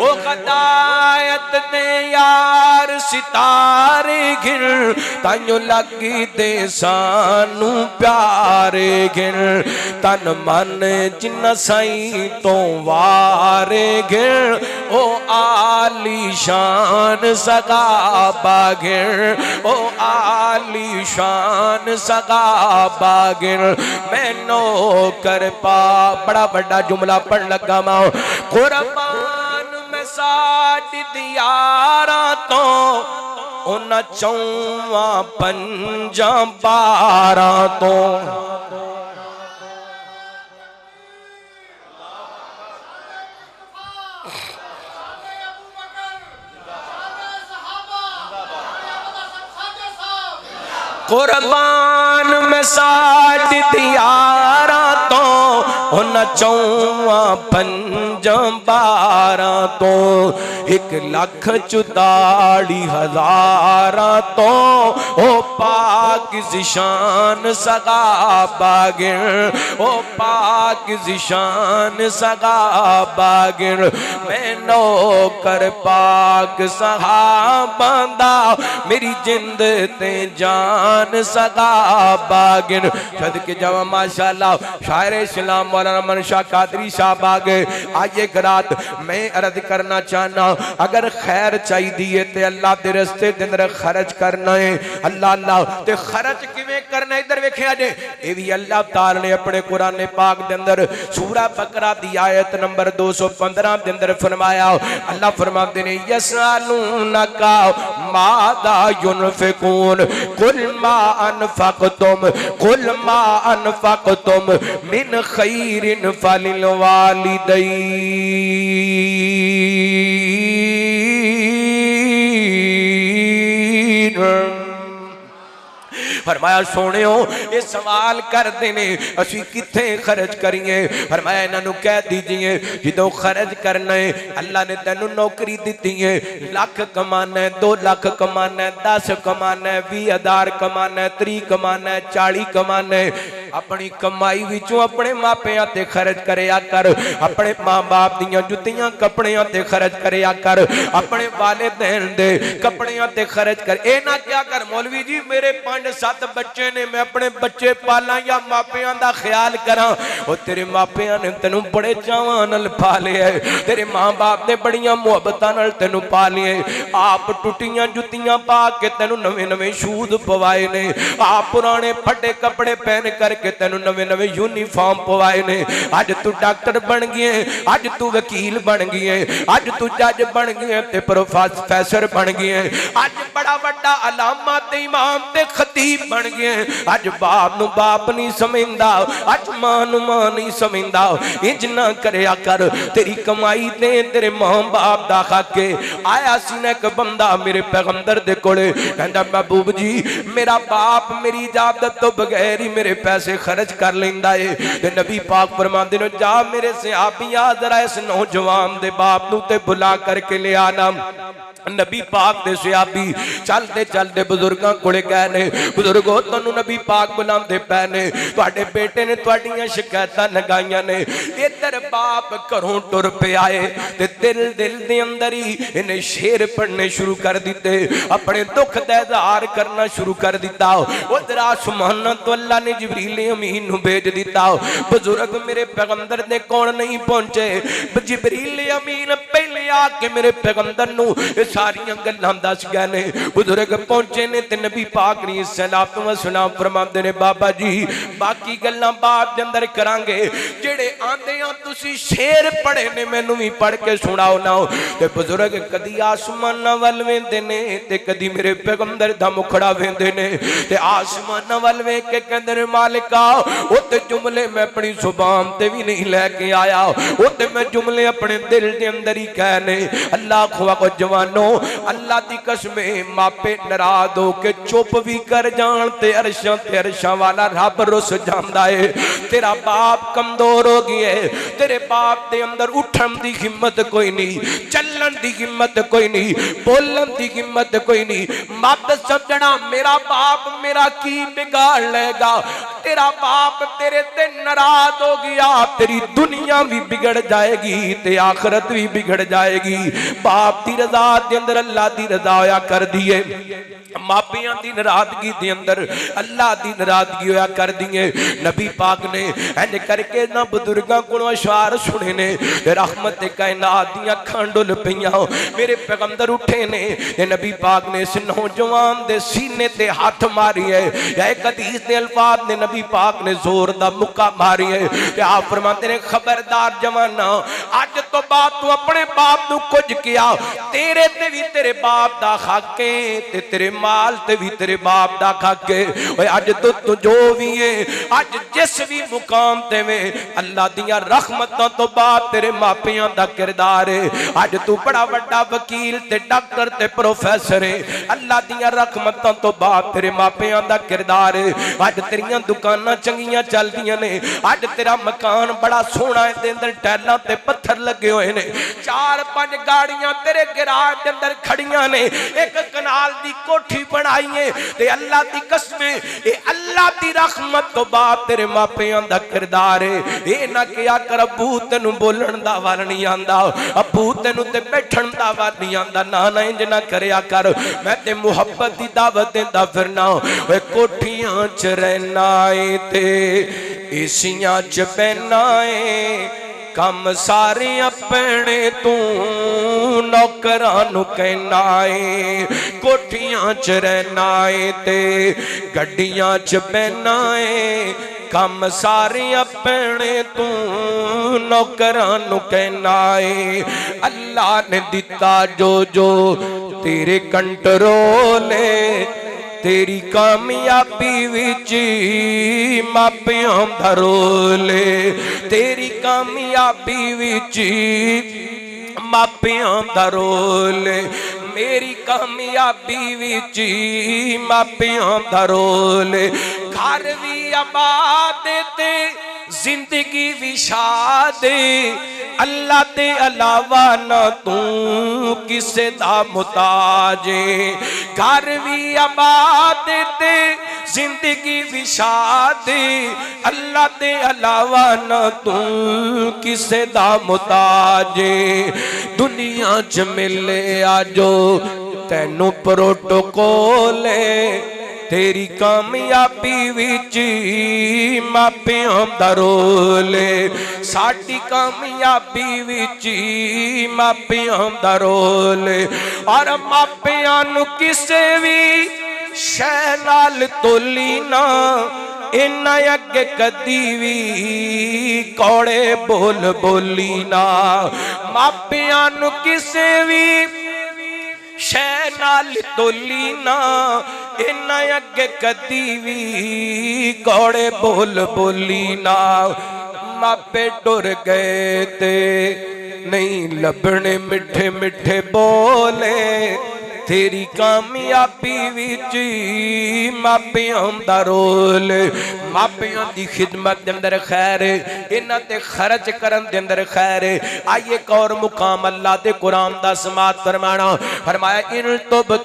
ओ कदायत दे यार सितारे गिन ताइयों लगी दे सानू प्यारे गिन तन मन जिन्ना साई तो वारे गिन ओ आली शान सहाबा गिन ओ आली शान सहाबा गिन मैनो कर पा बड़ा बड़ा जुमला पढ़ लगा माओ कुर्बान में साडी दियारा तो उन्हां चौवां पंजां 12 तो कुर्बान में साज दियारा तो उन चौवा पंजा बारा तो 1,44,000 तो ओ पाक जिशान सगाबा गिर ओ पाक जिशान सगाबा गिर मैं नौकर पाक सहाबा दा मेरी जिंद ते जान सगाबा गिर सदके जावा माशाअल्लाह शायर इस्लाम मौलाना मनशा कादरी साहब आ गए। आज एक रात मैं अर्ज करना चाहना अगर खैर चाहिए ते अल्लाह दे रस्ते दे अंदर खर्च करना है। अल्लाह अल्लाह ते खर्च किवें करना इधर वेखिया जे ये भी अल्लाह ताला ने अपने कुरान पाक दे अंदर सूरा बकरा दी आयत नंबर 215 दे अंदर फरमाया। अल्लाह फरमाते ने यसअलूनका मादा युनफिकून कुल मा अनफक़तुम मिन खैरिन फलिल वालिदैन। फरमाया सोनियो ये सवाल करते ने असी किथे खर्च करिए। फरमाया इन्हों कह दीजिए जो खर्च करना है अल्लाह ने तेनू नौकरी दी है, लाख कमाना है, 2 लाख कमाना है, 10 कमाना है, 20,000 कमाना है, 30 कमाना है, 40 कमाना है। अपनी कमाई विचों अपने मापियां ते खर्च करया कर, अपने मां बाप दियां जुत्तियां कपड़ियां ते खर्च करया कर, अपने वालिदैन दे कपड़ियां ते खर्च कर। ए ना क्या कर मौलवी जी मेरे 5-7 बच्चे ने मैं अपने बच्चे पाला या मापियां दा ख्याल करा। ओ तेरे मापियां ने तेनू बड़े चावां नाल पालिया, तेरे मां बाप ने बड़ियां मुहब्बतां नाल तेनू पालिया। आप टुटियां जुत्तियां पा के तेनू नवे नवे शूज पवाए ने, आप पुराने फटे कपड़े पहन करके तेनू नवे नवे यूनीफॉर्म पवाए ने। अज तू डॉक्टर बन गए, अज तू वकील बन गए, अज तू जज बन गए ते प्रोफेसर बन गए, अज बड़ा बड़ा अलामा ते इमाम ते खतीब बन गए। अज बाप नू बाप नहीं समझदा, अज मां नू मां नहीं समझदा। इंज ना करया कर, तेरी कमाई ते तेरे मां बाप दा हक है। आया सी ना एक बंदा मेरे पैगंबर दे कोले, कहंदा महबूब जी मेरा बाप मेरी इजाजत तो बगैर ही मेरे पैसे खर्च कर लेंदा है। ते नबी पाक फरमांदे ने जा मेरे सहाबिया जरा इस नौजवान दे बाप नू ते बुला करके ले आना। नबी पाक दे सहाबी चलते चलते बुजुर्गों कोले गए ने, बुजुर्गो तुहानू नबी पाक बुलांदे पै ने, तुहाडे बेटे ने तुहाडीआं शिकायतां लगाईआं ने। इधर बाप घरों टुर पे आए ते दिल दे अंदर ही इन्हें शेर पढ़ने शुरू कर दिते, अपने दुख दा इज़हार करना शुरू कर दिता। उधर आसमान तो अल्लाह ने जिबरील अमीन नू भेज दिता। बुजुर्ग मेरे पैगंबर दे कोल नहीं पहुंचे, जिबरील अमीन पहले आके मेरे पैगंबर नू सारियां गल्लां दस गए ने। बुजुर्ग पहुंचे ने ते नबी पाक ने सलातो व सलाम फरमांदे ने बाबा जी बाकी गल्लां बाद दे अंदर करांगे, जेड़े आंदे आ तुसी शेर पढ़े ने मैनू भी पढ़ के सुनाओ ना। ते बुजुर्ग कदी आसमान वल वेंदे ने ते कदी मेरे पैगंबर दा मुखड़ा वेंदे ने, ते आसमान वल वेख के कहंदे ने मालिका ओ ते जुमले मैं अपनी जुबान ते भी नहीं लेके आया, ओ ते मैं जुमले अपने दिल दे अंदर ही कहने। अल्लाह खुआ को जवानो अल्लाह दी कसम मापे नाराज हो के चुप भी कर जान ते अरशां वाला रब रुस जांदा है। तेरा बाप कमजोर हो गया है, तेरे बाप दे अंदर उठन दी हिम्मत कोई नहीं, चलन दी हिम्मत कोई नहीं, बोलन दी हिम्मत कोई नहीं। मत समझना मेरा बाप मेरा की बिगाड़ लेगा, तेरा बाप तेरे ते नाराज हो गया, तेरी दुनिया भी बिगड़ जाएगी ते आखिरत भी बिगड़ जाएगी। बाप दी रजा दे अंदर अल्लाह दी रजा होया कर दिए, मापियां दी नाराजगी दे अंदर अल्लाह दी नाराजगी होया कर दिए। नबी पाक ने इंज करके ना बुजुर्गां कोलों अशआर सुने ने, रहमत कायनात दी अखां डुल पईयां। मेरे पैगंबर उठे ने ते नबी पाक ने इस नौजवान दे सीने ते हाथ मारिए। या एक हदीस दे अल्फाज ने नबी दादी पाक ने जोर दा मुक्का मारी है ते आप फरमाते ने खबरदार जवाना अज तो बाद तू अपने बाप नू कुछ किया तेरे ते भी तेरे बाप दा हक है ते तेरे माल ते भी तेरे बाप दा हक है। ओए अज तो तू जो भी है अज जिस भी मुकाम ते वे अल्लाह दियां रहमतां तो बाद तेरे मापियां दा किरदार है। अज तू बड़ा वड्डा वकील ते डॉक्टर ते प्रोफेसर है अल्लाह दियां रहमतां तो बाद तेरे मापियां दा किरदार है। अज तेरियां दुकानां चंगियां चलदियां ने अज तेरा मकान बड़ा सोहना है ते अंदर टैलां ते पत्थर लगे हुए ने 4-5 गाड़ियां तेरे गैराज दे अंदर खड़ियां ने एक कनाल दी कोठी बनाई है ते अल्लाह दी कसम ए अल्लाह दी रहमत तो बाद तेरे मापियां दा किरदार है। ए ना किया कर अबू तेनू बोलण दा वाल नहीं आंदा अबू तेनू ते बैठण दा वाल नहीं आंदा ना ना इंज ना करया कर मैं ते मुहब्बत दी दावत देंदा फिरना ओए कोठियां च रहना है ते एसियां च बहना है कम सारे अपने तू नौकरां नू कहना है कोठियां च रहना है ते गड्डियां च बहना है कम सारे अपने तू नौकरां नू कहना है। अल्लाह ने दिता जो जो तेरे कंट्रोल है तेरी कामयाबी विच मापियां दा रोल तेरी कामयाबी विच मापियां दा रोल मेरी कामयाबी विच मापियां दा रोल घर भी आबाद ते जिंदगी विशाद अल्लाह दे अलावा ना तू किसे दा मुताज घर भी आबाद ते जिंदगी विशाद अल्लाह दे अलावा ना तू किसे दा मुताज दुनिया च मिले आजो तैनू प्रोटोकॉल तेरी कामयाबी विच मापियां दा रोल साडी कामयाबी विच मापियां दा रोल और मापियां नू किसे भी शै नाल तोली ना इन्ना अगे कदी भी कौड़े बोल बोली ना मापियां नू किसे भी शै नाल तोली ना इन्ना अगे कदी भी कौड़े बोल बोली ना मापे टुर गए ते नहीं लभने मिठे मिठे बोले तेरी कामयाबी विच मापियां दा रोल मापियां दी खिदमत दे अंदर खैर इन्हां ते खर्च करन दे अंदर खैर। आइए एक और मुकाम अल्लाह दे कुरान दा समात फरमाना फरमाया इन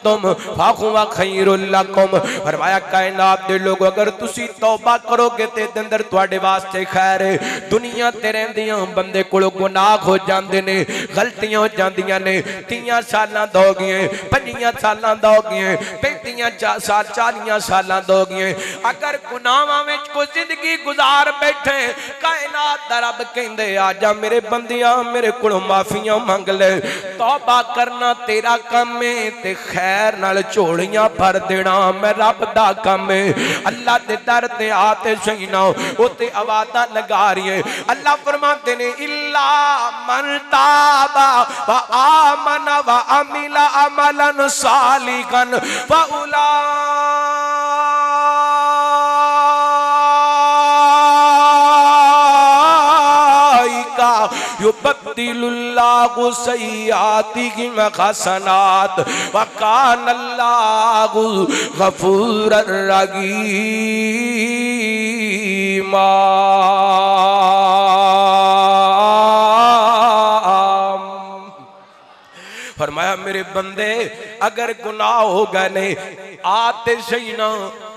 तुम फाखुवा खैरुल लकुम फरमाया कायनात दे लोग अगर तुसी तौबा करोगे ते दे अंदर तुहाडे वास्ते खैर दुनिया ते रहंदियां बंदे कोल गुनाह हो जांदे ने गलतियां हो जांदियां ने 30 सालां दा हो गए 50 सालां दा हो गए 35 साल 40 सालां दा हो गए अगर गुनाहां विच कोई जिंदगी गुजार बैठे कायनात दा रब कहंदे आजा मेरे बंदियां मेरे कोलों माफियां मंग ले तौबा करना तेरा काम है ते खैर नाल झोलियां भर देना मैं रब दा काम है। अल्लाह दे दर ते आते सही ना ओते आवाज़ां लगा रही है अल्लाह फरमाते ने इल्ला मन ताबा व आमन व अमिला अमलन सालिकन व उला युबद्दिलुल्लाहु सय्यातिहिम हसनात व कानल्लाहु गफूरर रहीमा। फरमाया मेरे बंदे अगर गुनाह हो गए ने आते सही ना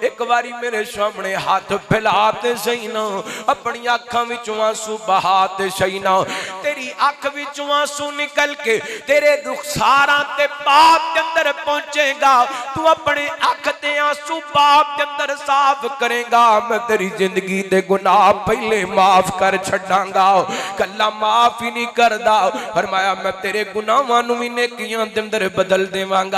एक बारी मेरे सामने हाथ फैलाते सही ना अपनी आंखों विचों आंसू बहाते सही ना तेरी आंख विचों आंसू निकल के तेरे रुखसारां ते बाप के अंदर पहुंचेगा तू अपने आंख ते आंसू बाप के अंदर साफ करेगा मैं तेरी जिंदगी दे गुनाह पहले माफ कर छड़ांगा कल्ला माफ ही नहीं करदा फरमाया मैं तेरे गुनाहां नूं भी नेकियां दे अंदर बदल देवांगा।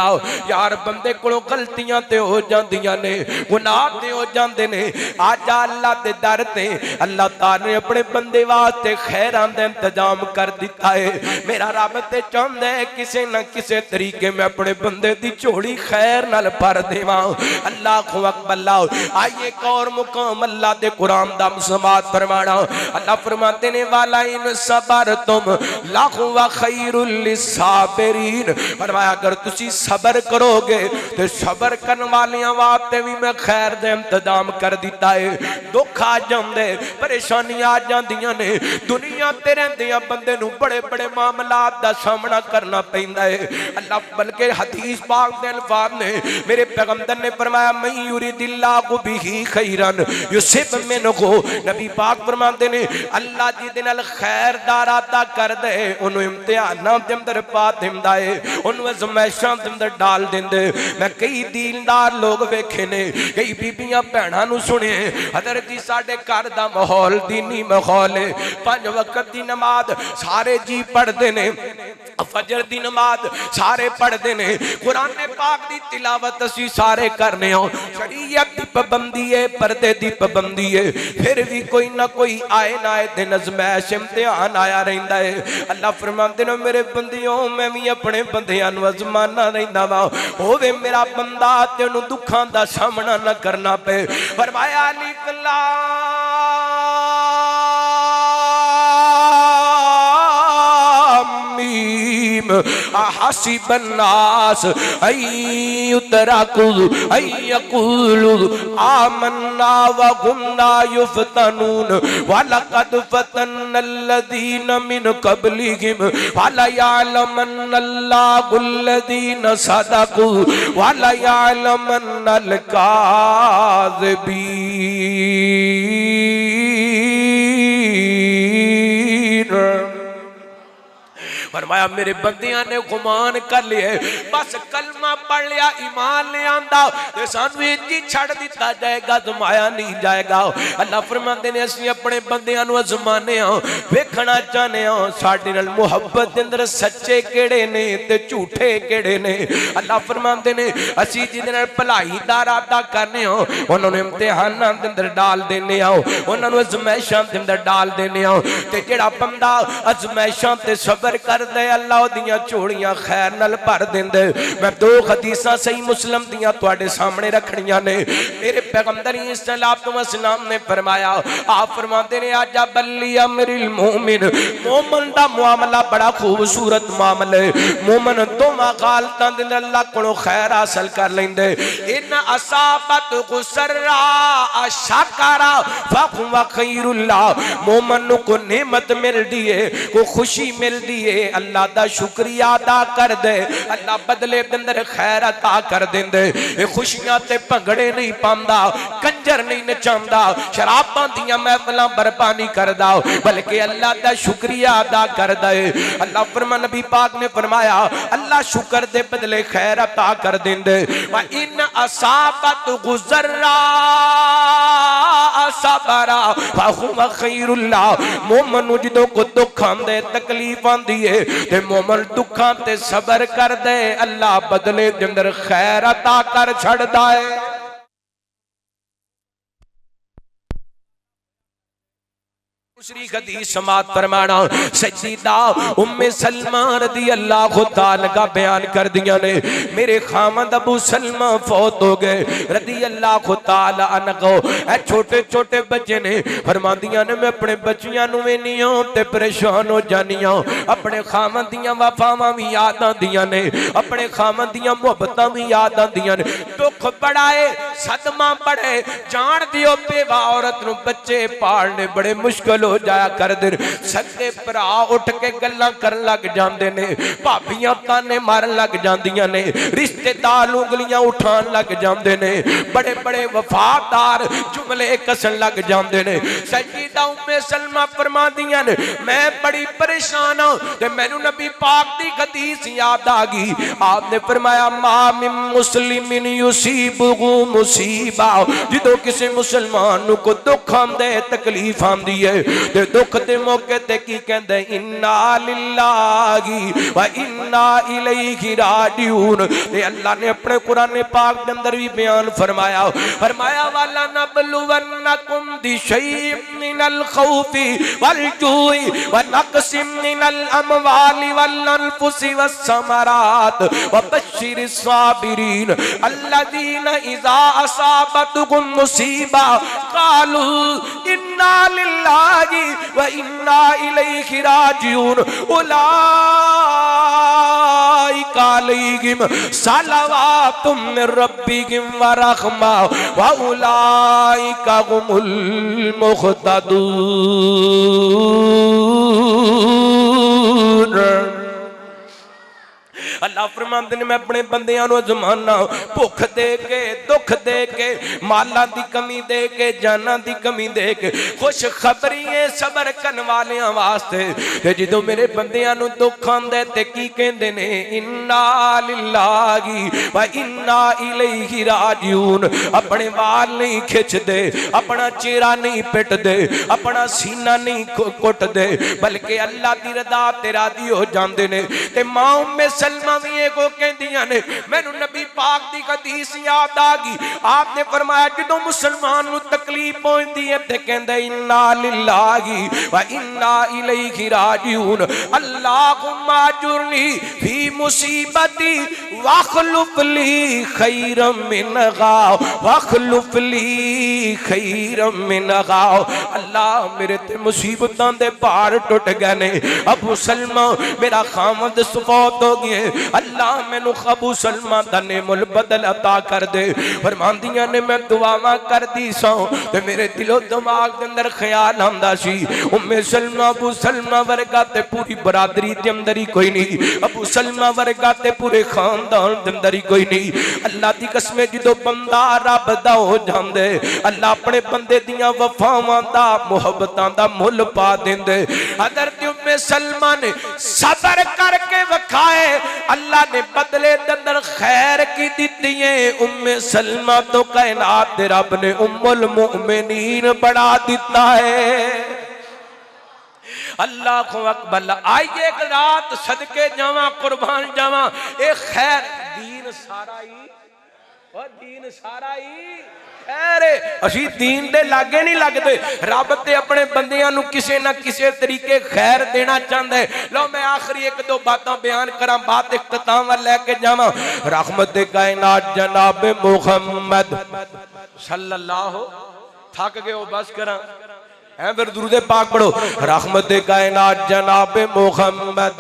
यार बंदे कोलों गलतियां ते हो जांदियां ने गुनाह ते हो जाते ने। आज अल्लाह के दर ते अल्लाह ताला ने अपने बंदे वास्ते खैरां दा इंतजाम कर दिता है। मेरा रब ते चाहता है किसी न किसी तरीके में अपने बंदे दी झोली खैर नाल भर देवां। अल्लाह को अकबर। आइए एक और मुकाम अल्लाह दे कुरान दा समात फरमाना। अल्लाह फरमाते ने वाला इन सबर तुम लाखु व खैरुल लिसाबिरीन। फरमाया अगर तुसी सबर करोगे तो सबर करने वालियां वास्ते भी मैं खैर दे इंतजाम कर दिता है। दुख आ जांदे परेशानी आ जांदियां ने दुनिया ते रहंदियां बंदे नूं बड़े बड़े मामलात दा सामना करना पैंदा है। अल्लाह बल्कि हदीस पाक दे अल्फाज ने मेरे पैगंबर ने फरमाया मैं युरिदिल्लाहु बिही खैरन युसिब मिनहु। नबी पाक फरमाते ने अल्लाह जिहदे नाल खैर दा इरादा कर दे ओनू इम्तिहानां दे अंदर पा दिंदा है, ओनू आज़माइशां दे अंदर डाल दिंदे। मैं कई दीनदार लोग वेखे ने, कई बीबियां भैणां नूं सुने हज़रत जी साडे घर दा माहौल दीनी माहौल है, 5 वक्त दी नमाज सारे जी पढ़दे ने, फजर दी नमाज सारे पढ़ते ने, कुरान पाक दी तिलावत असी सारे करने हो, शरीयत दी पाबंदी है, पर्दे दी पाबंदी है, फिर भी कोई ना कोई आए ना आए दिन अज़माइश इम्तिहान आया रहिंदा है। अल्लाह फरमाते ने मेरे बंदियों मैं भी अपने बंदियां नूं अज़माना रहिंदा वा, होवे मेरा बंदा ते उहनूं दुखां दा सामना ना करना पे। फरमाया अलिफ अहसिबन्नास अय्युतरकू अय्यकुलू आमन्ना व हुम ला युफ्तनून वलक़द फतन्नल्लज़ीना मिन क़ब्लिहिम वलयअलमन्नल्लाहुल्लज़ीना सदक़ू वलयअलमन्नल काज़िबीन। फरमाया मेरे बंदियां ने गुमान कर लिया, बस कलमा पढ़ लिया ईमान ले आंदा ते सानू इंजी छड़ दिता जाएगा, अजमाया नहीं जाएगा। अल्लाह फरमाते ने असि अपने बंदियां नूं अजमाने आ, वेखना चाहने आ साडे नाल मुहब्बत दे अंदर सच्चे केड़े ने ते झूठे केड़े ने। अल्लाह फरमाते ने असि जिहदे नाल भलाई दा इरादा करने आ उन्हां नूं इम्तिहानां दे अंदर डाल देने आ, उन्हां नूं अजमाइशां दे अंदर डाल देने आ, ते जेड़ा बंदा अजमाइशां ते सबर कर दे अल्लाह दियां झोलियां खैर नाल भर देंदे। मैं 2 हदीसां सही मुस्लिम दियां तुहाडे सामने रखणियां ने। मेरे पैगंबर सल्लल्लाहु अलैहि वसल्लम ने फरमाया, आप फरमाते ने आजा बल्ली अमरिल मोमिन, मोमन दा मामला बड़ा खूबसूरत मामला है। मोमन दोवां हालतां दे अल्लाह कोलों खैर हासिल कर लैंदे। इन असाबत गुसरा अशकरा फहुवा खैरुल्लाह। मोमन नूं को नेमत मिलदी है, को खुशी मिलदी है, अल्लाह दा शुक्रिया अदा कर दे, अल्लाह बदले दे अंदर खैर अता कर देंदे। ये खुशियां ते भंगड़े नहीं पांदा, कंजर नहीं नचांदा, शराबां दियां महफिलां बर्पा नहीं करदा, बल्कि अल्लाह दा शुक्रिया अदा करदा है। अल्लाह फरमान नबी पाक ने फरमाया अल्लाह शुक्र दे बदले खैर अता कर देंदे। व इन असाबत गुजरा सबरा फहुवा खैरुल्लाह। मोमन नूं जदों को दुख आंदे तकलीफ आंदी है ते मोमन दुखां ते सबर कर दे, अल्लाह बदले दे अंदर खैर अता कर छड़दा है। दूसरी हदीस समात फरमाना सज्जीदा उम्मे सलमा रदी अल्लाह तआला का बयान कर दिया ने, मेरे खामद अबू सलमा फौत हो गए रदी अल्लाह तआला अन्हो। ए छोटे छोटे बच्चे ने फरमांदियां ने मैं अपने बच्चियां नूं वेनियां ते परेशान हो जानियां, अपने खामद दियां वफावां भी याद आंदियां ने, अपने खामद दियां मुहब्बतां भी याद आंदियां ने। दुख बड़ा है, सदमा बड़े, जान दियो बेवा औरत नूं बच्चे पालने बड़े मुश्किल हो जाया कर दे। सगे भरा उठ के गल्लां करन लग जांदे ने, भाबियां ताने मारन लग जांदियां ने, रिश्तेदार उंगलियां उठान लग जांदे ने, बड़े बड़े वफादार जुमले कसन लग जांदे ने। सैयदा उम्मे सलमा फरमांदियां ने मैं बड़ी परेशान हां ते मैनू नबी पाक दी हदीस याद आ गई। आपने फरमाया मा मिन मुस्लिमिन युसीबुहु मुसीबा, जदों किसी मुसलमान नू को दुख आंदे तकलीफ आंदी है ते दुख दे मौके ते की कहंदे इन्ना लिल्लाही व इन्ना इलैहि राजिऊन। ते अल्लाह ने अपने कुरान पाक के अंदर भी बयान फरमाया वाला नबलुवन्नकुम बिशैइन मिनल खौफि वल जूइ व नक्सिम मिनल अमवालि वल अनफुसि वस समरात व बश्शिरिस साबिरीन अल्लज़ीना इज़ा असाबतहुम मुसीबा क़ालू इन्ना लिल्लाहि व इन्ना इलैहि राजिऊन उलाइका अलैहिम सलवातुम मिर रब्बिहिम व रहमा व उलाइका हुमुल मुहतदून। अल्लाह फरमांदे ने मैं अपने बंदियां नूं अज़माना भुख दे के दुख दे के मालां दी कमी दे के जानां दी कमी दे के खुश खबरी है सबर करन वालियां वास्ते। ते जदों मेरे बंदियां नूं दुख आंदे ते की कहंदे ने इन्ना लिल्लाही व इन्ना इलैहि राजिऊन। अपने वाल नहीं खिंचदे, अपना चेहरा नहीं पिटदे, अपना सीना नहीं कुटदे, बल्कि अल्लाह दी रदा ते राजी हो जांदे ने। ते मां उम्मे सलमा भी को कहदियां ने मैनू नबी पाक दी हदीस याद आ गई। आपने फरमाया जदों मुसलमान नू तकलीफ पहुंचदी है ते कहंदा इन्ना लिल्लाही व इन्ना इलैहि राजिऊन। अल्लाहुम्मा अजुरनी फी मुसीबती वखलुफ ली खैरम मिनहा वखलुफ ली खैरम मिनहा। अल्लाह मेरे ते मुसीबतां दे पार टुट गए ने। अबू सलमा मेरा खामद सफौत हो गए। अल्लाह मैनू अबू सलमा दा नेमुल बदल अता कर दे। फरमांदियां ने मैं दुआवां करदी सां ते मेरे दिलो दिमाग दे अंदर ख्याल आंदा सी उम्मे सलमा अबू सलमा वर्गा ते पूरी बरादरी दे अंदर ही कोई नहीं, अबू सलमा वर्गा ते पूरे खानदान दे अंदर ही कोई नहीं। अल्लाह दी कसम जदों बंदा रब दा हो जांदे अल्लाह अपने बंदे दियां वफावां दा मुहब्बतां दा मुल पा देंदे। हज़रत उम्मे सलमा ने सबर करके वखाए, अल्लाह ने बदले अंदर खैर की दी है। उम्मे सलमा तो कायनात दे रब ने उम्मुल मुमिनीन बना दिता है। अल्लाह को अकबर। आइए एक रात सदके जावा कुर्बान जावा ए खैर दीन सारा ही और दीन सारा ही असी दीन दे लागे नहीं लगते। रब ते अपने बंदियां नू किसे ना किसे तरीके खैर देना चाहता है। लो मैं आखिरी एक दो बातें बयान करा बात इख्तिताम लेके जावा। रहमत कायनात जनाब मुहम्मद सल्लल्लाहु थक गए हो बस करा है फिर दुरूद पाक पढ़ो। रहमत कायनात जनाब मुहम्मद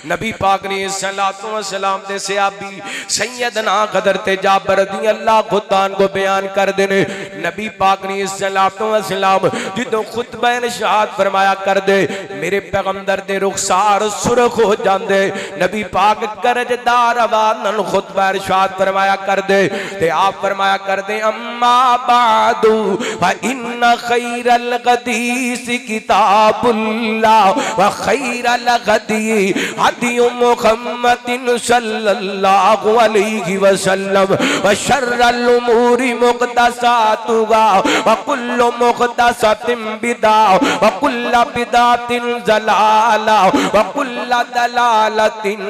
नबी पाक ने सल्लल्लाहु अलैहि वसल्लम दे सहाबी सैयदना हज़रत जाबिर रज़ियल्लाहु खुदान को बयान कर देने। नबी पाक ने सल्लल्लाहु अलैहि वसल्लम जिदों खुतबा इरशाद फरमाया कर दे मेरे पैगंबर दे रुखसार सुरख हो जांदे। नबी पाक करजदार आवाज़ नाल खुतबा इरशाद फरमाया कर दे ते आप फरमाया कर दे अम्मा बादू व इन्ना खैरल हदीस किताबुल्लाह व खैरल हदी हदी मुहम्मदिन सल्लल्लाहु अलैहि वसल्लम व शर्रल उमूरी मुहदसातुहा व कुल्लु मुहदसातिन बिदा व कुल्लु बिदातिन ज़लाला व कुल्लु दलालतिन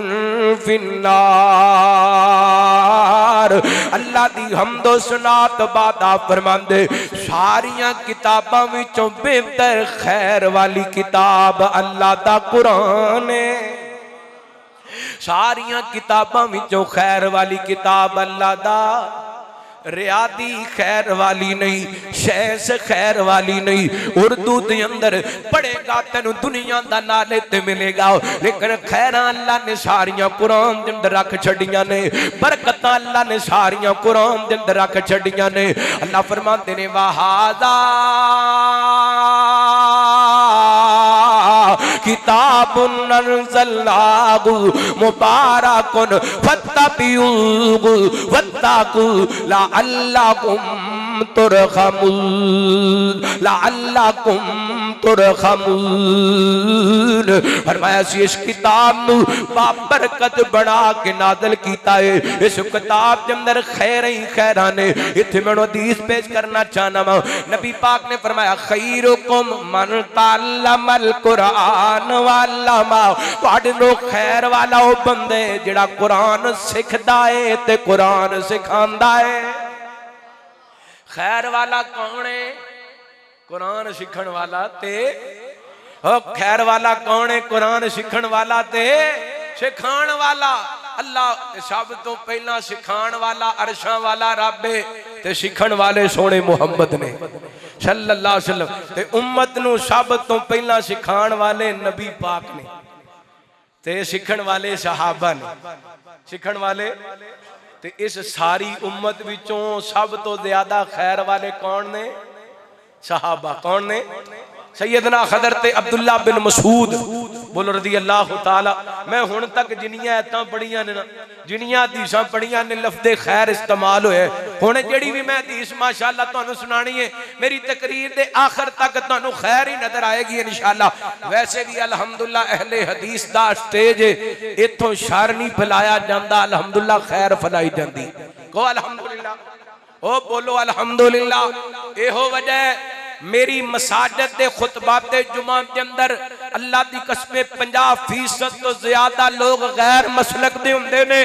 फिन्नार। अल्लाह दी हम्दो सनात बादा फरमांदे सारियां किताबां विचों बेहतर खैर वाली किताब अल्लाह दा कुरान है। सारियां किताबां विचों खैर वाली किताब अल्लाह दा रियादी खैर वाली नहीं, शैस खैर वाली नहीं। उर्दू के अंदर पढ़ेगा तेन दुनिया का नाले ते मिलेगा, लेकिन खैर अल्लाह ने सारियां कुरान के अंदर रख छड़ियां ने। बरकत अल्लाह ने सारियां कुरान के अंदर रख छड़ियां ने। अल्लाह फरमाते ने वहादा किताबुन अंज़लनाहु मुबारकुन फत्तबिऊहु वत्तकू लअल्लकुम तुरहमून लअल्लकुम तुरहमून। फरमाया सी इस किताब नू बाबरकत बना के नाज़िल कीता है। इस किताब के अंदर खैर ही खैरां ने। इत्थे मैं हदीस पेश करना चाहना वा। नबी पाक ने फरमाया खैरुकुम मन तअल्लमल कुरान वअल्लमा। तुहाडे नो खैर वाला ओ बंदे जिहड़ा कुरान सिखदा है ते कुरान सिखांदा है। खैर वाला कौन है? कुरान सीखण वाला ते खैर वाला कौन है? कुरान सीखण वाला ते सिखाण वाला। अल्लाह सब तो पहला सिखाण वाला अरशां वाला रब है ते सीखण वाले सोने मुहम्मद ने सल्लल्लाहु अलैहि वसल्लम ते उम्मत नू सब तो पहला सिखाण वाले नबी पाक ने ते सीखण वाले सहाबा ने। सीखण वाले ते इस सारी उम्मत विचों सब तो ज्यादा खैर वाले कौन ने? सहाबा। कौन ने? सैयदना हज़रत अब्दुल्ला बिन मसूद बोलो रज़ी अल्लाह ताला। मैं हुण तक जिन्नियां आयतां पढ़ियां ने ना, जिन्नियां हदीसां पढ़ियां ने, लफ्ज़े खैर इस्तेमाल होए। हुण जिहड़ी भी मैं हदीस माशाअल्लाह तुहानूं सुनानी है, मेरी तकरीर दे आखिर तक तुहानूं खैर ही नजर आएगी इंशाअल्लाह। वैसे भी अल्हम्दुलिल्लाह अहले हदीस दा स्टेज है, इत्थों शर नहीं फैलाया जांदा, अल्हम्दुलिल्लाह खैर फैलाई जांदी। कहो अल्हम्दुलिल्लाह। ओ बोलो अल्हम्दुलिल्लाह। एहो वजह मेरी मसाजिद दे खुतबाते जुमा के अंदर अल्लाह दी कसम 50% तो ज्यादा लोग गैर मसलक दे हुंदे ने।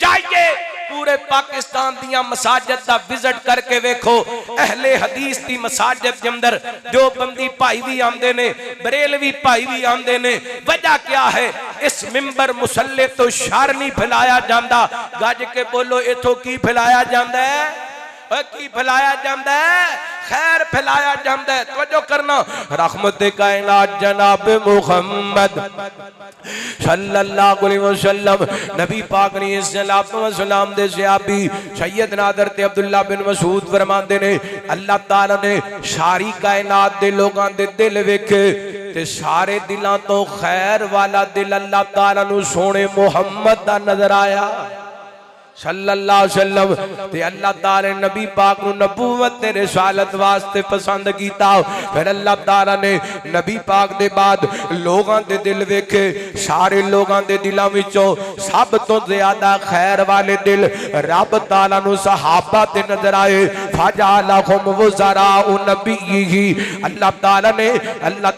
जाइए पूरे पाकिस्तान दियां मसाजिद दा विजिट करके वेखो। अहले हदीस दी मसाजिद के अंदर जो बंदी भाई भी आंदे ने, बरेलवी भाई भी आंदे ने। वजह क्या है? इस मिंबर मुसल्ले तो शर नहीं फैलाया जाता। गज के बोलो इथों की फैलाया जाता है? की फैलाया जाता है? खैर फैलाया जाता है। तवज्जो करना। रहमत कायनात जनाब मुहम्मद सल्लल्लाहु अलैहि वसल्लम नबी पाक ने सल्लल्लाहु अलैहि वसल्लम दे सहाबी सैयदना हज़रत अब्दुल्ला बिन मसूद फरमाते ने अल्लाह ताला ने सारी कायनात दे लोगां दे दिल वेखे ते सारे दिलां तो खैर वाला दिल अल्लाह ताला नू सोने मुहम्मद दा नजर आया सल्लल्लाहु अलैहि वसल्लम। ते अल्लाह ताला ने नबी पाक नू नबूवत ते रिसालत वास्ते पसंद कीता। फिर अल्लाह ताला ने नबी पाक दे बाद लोगां दे दिल वेखे। सारे लोगां दे दिलां विचों सब तो ज्यादा खैर वाले दिल रब ताला नू सहाबा ते नजर आए। फजालहुम वज़राउ नबीही। अल्लाह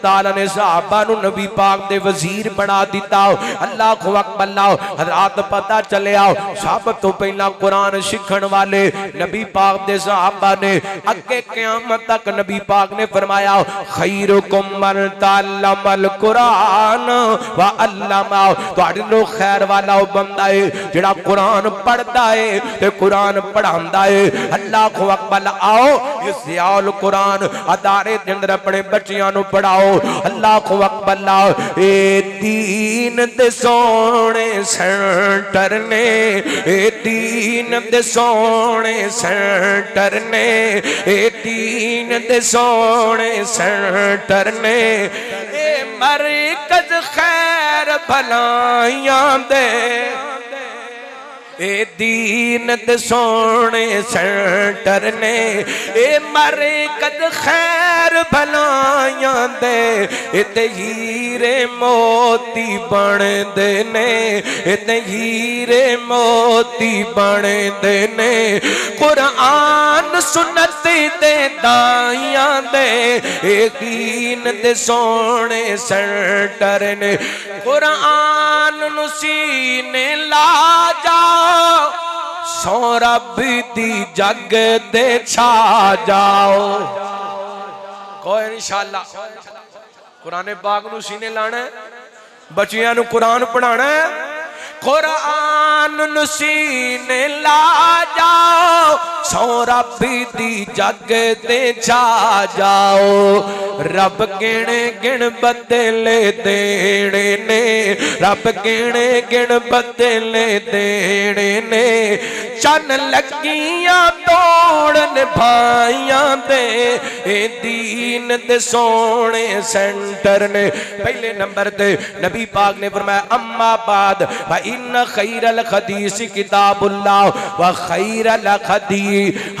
ताला ने सहाबा नू नबी पाक दे वजीर बना दिता। अल्लाहु अकबर। रात पता चलिया सब तो पहला कुरान सीखण वाले नबी पाक दे सहाबा ने। अगे क़यामत तक नबी पाक ने फरमाया खैरुकुम मन तअल्लमल कुरान व अल्लमा। तुहाडे लो खैर वाला ओ बंदा है जिहड़ा कुरान पढ़दा है ते कुरान पढ़ांदा है। अल्लाहु अकबर। आओ इस याल कुरान अदारे दे अंदर अपने बच्चियां नु पढ़ाओ। अल्लाहु अकबर। ए दीन दे सोने सेंटर ने, दीन दे सोने सेंटर ने, दीन दे सोने सेंटर ने। मरकज खैर भलाइयां दे ए दीन दे सोने सेंटर ने। मरकज खैर भलाइयां दे इते हीरे मोती बनदे ने, इते हीरे मोती बनदे ने। कुरान सुन्नत दे दाइयां दे दीन दे सोने सेंटर ने। कुरान नु सीने ला जाओ सो रब दी जग दे छा जाओ। कोई इंशाअल्लाह कुरान पाक नू सीने लाना, बच्चियां नू कुरान पढ़ाना। कुरान नू सीने ला जाओ सो रब दी जग दे छा जाओ। रब गिण गिण बदले देने ने, रब गिण गिण बदले देने ने। चन लगियां तोड़न भाइयां दे दीन दे सोने सेंटर ने। पहले नंबर ते नबी पाक ने फरमाया अम्मा बाद व इन खैरल हदीस किताबुल्लाह व खैरल हदी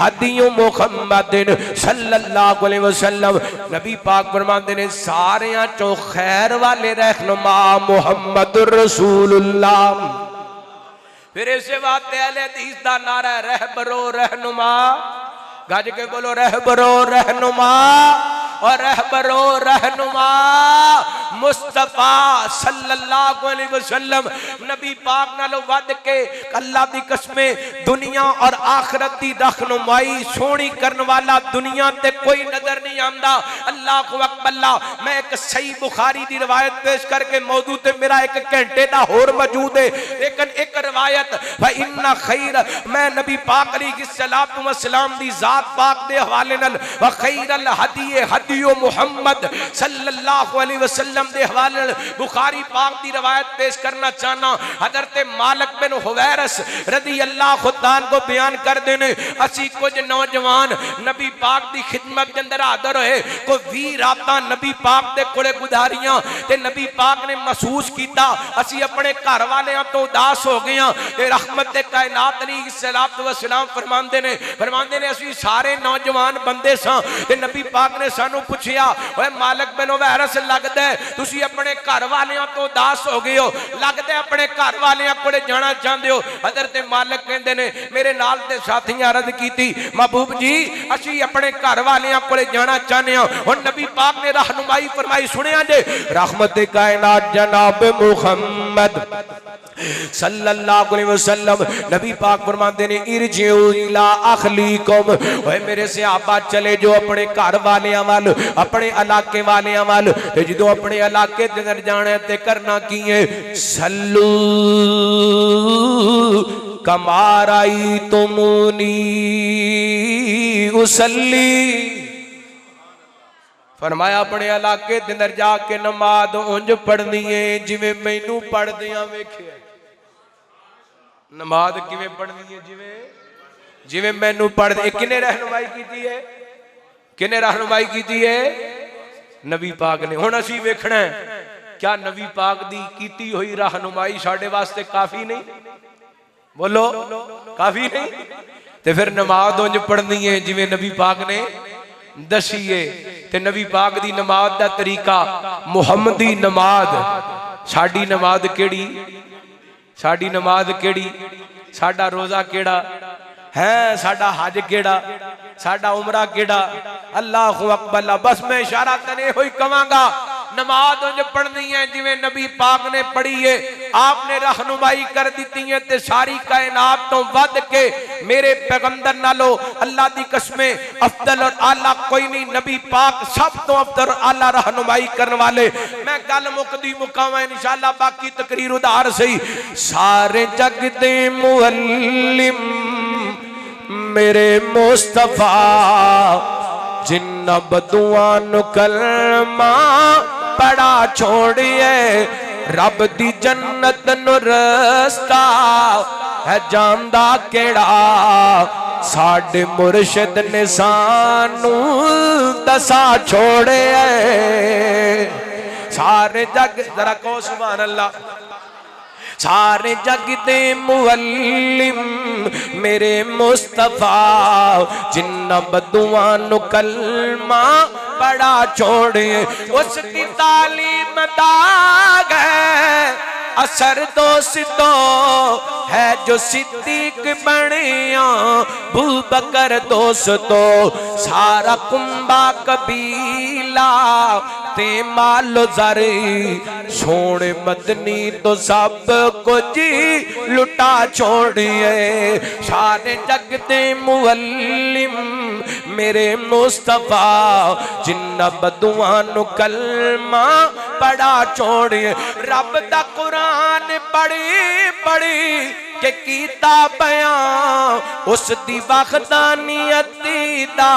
हदी मुहम्मदिन सल्लल्लाहु अलैहि वसल्लम। नबी पाक फरमाते ने सारियां चो खैर वाले रहनुमा मुहम्मद रसूलुल्लाह। फिर इसे वास्ते अहले हदीस दा नारा रहबरो रहनुमा, गज के बोलो रहबरो रहनुमा और रहबरो रहनुमा मुस्तफा सल्लल्लाहु अलैहि वसल्लम। नबी पाक नालों वध के अल्लाह दी कसमें दुनिया और आखिरत दी रहनुमाई सोहनी करने वाला दुनिया ते कोई नजर नहीं आंदा। अल्लाहु अकबर। मैं एक सही बुखारी दी रिवायत पेश करके मौजू ते मेरा एक घंटे दा होर मौजूद है, लेकिन एक रिवायत व इन्ना खैर मैं नबी पाक अलैहिस्सलातु वस्सलाम दी जात पाक दे हवाले नाल व खैरल हदी हदियो मुहम्मद सल्लल्लाहु अलैहि वसल्लम दे हवाले बुखारी पाक दी रिवायत पेश करना चाहना। हजरत मालिक बिन हुवैरस रदी अल्लाह खुदान को बयान कर देने असी कुछ नौजवान नबी पाक दी खिदमत के अंदर हाजिर होए। कोई 20 रातां नबी पाक दे कोले गुजारियां ते नबी पाक ने महसूस किया असी अपने घर वालियां तो उदास हो गए हां ते रहमत दे कायनात अलैहिस्सलातु वस्सलाम फरमांदे ने असी सारे नौजवान बंदे सां ते नबी पाक ने सानू पूछया ओए मालिक बिन हुवैरस लगदा है तुसी अपने घर वालियां तो उदास हो गए हो, लगदा है अपने घर वालियां कोले जाना चाहते हो। हजरत मालिक कहंदे ने मेरे नाल दे साथियां अर्ज कीती महबूब जी असी अपने घर वालियां कोले जाना चाहते हां। हुण नबी पाक ने रहनुमाई फरमाई सुनिया जे रहमत कायनात जनाब मुहम्मद सल्लल्लाहु अलैहि वसल्लम नबी पाक फरमाते ने इरजिउ इला अखलीकुम, ओए मेरे सहाबा चले जो अपने घर वालियां वाल अपने इलाके वालियां वाल ते जो अपने इलाके दे अंदर जाना ते करना की है सल्लू कमाराई तुमुनी उसल्ली। फरमाया अपने इलाके दे अंदर जाके नमाज उंज पढ़नी है जिवें मैनू पढ़दियां वेखिया। नमाज किवें पढ़नी है जिवें मैनू पढ़दे। किने रहनुमाई कीती है, किने रहनुमाई कीती है? नबी पाक ने। हुण असीं वेखना है क्या नबी पाक दी कीती हुई रहनुमाई साडे वास्ते काफी नहीं? बोलो काफी नहीं? ते फिर नमाज उंज पढ़नी है जिवें नबी पाक ने दसी है। ते नबी पाक दी नमाज दा तरीका मुहम्मदी नमाज। साडी नमाज केड़ी? साडी नमाज केड़ी? साडा रोजा केड़ा है? साडा हज केड़ा? साडा उमरा केड़ा? अल्लाहु अकबर। बस मैं इशारा करे होई कवांगा नमाज उंज पढ़नी है जिवें नबी पाक ने पढ़ी है। आपने रहनुमाई कर दी है ते सारी कायनात तो वध के मेरे पैगंबर नालों अल्लाह दी कसमें अफदल और आला कोई नहीं। नबी पाक सब तो अफदल और आला रहनुमाई करने वाले। मैं गल मुकदी मुकावा इंशाअल्लाह, बाकी तकरीर उधार सही। सारे जग दे मुअल्लिम मेरे मुस्तफा जिन्ना बदुआन कलमा पड़ा छोड़िए रब दी जन्नत नु रस्ता है जानदा केड़ा साडे मुर्शिद ने सानू दसा छोड़े। सारे जग जरा को सुभान अल्लाह। सारे जग दे मुअल्लिम मेरे मुस्तफा जिन्ना बदुआन कलमा पड़ा छोड़े उसकी तालीम दाग है असर दोस्तों है जो सिद्दीक बनिया बू बकर दोस्तों सारा कुंबा कबीला ते मालो जारी सोने मदनी तो सब कुछ लुटा छोड़िए। सारे जग दे मुअल्लिम मेरे मुस्तफा जिन्ना बदुआन कलमा पड़ा छोड़िए। रब दा कुरान पढ़ी पढ़ी के कीता बयां उस दी वखदानियती दा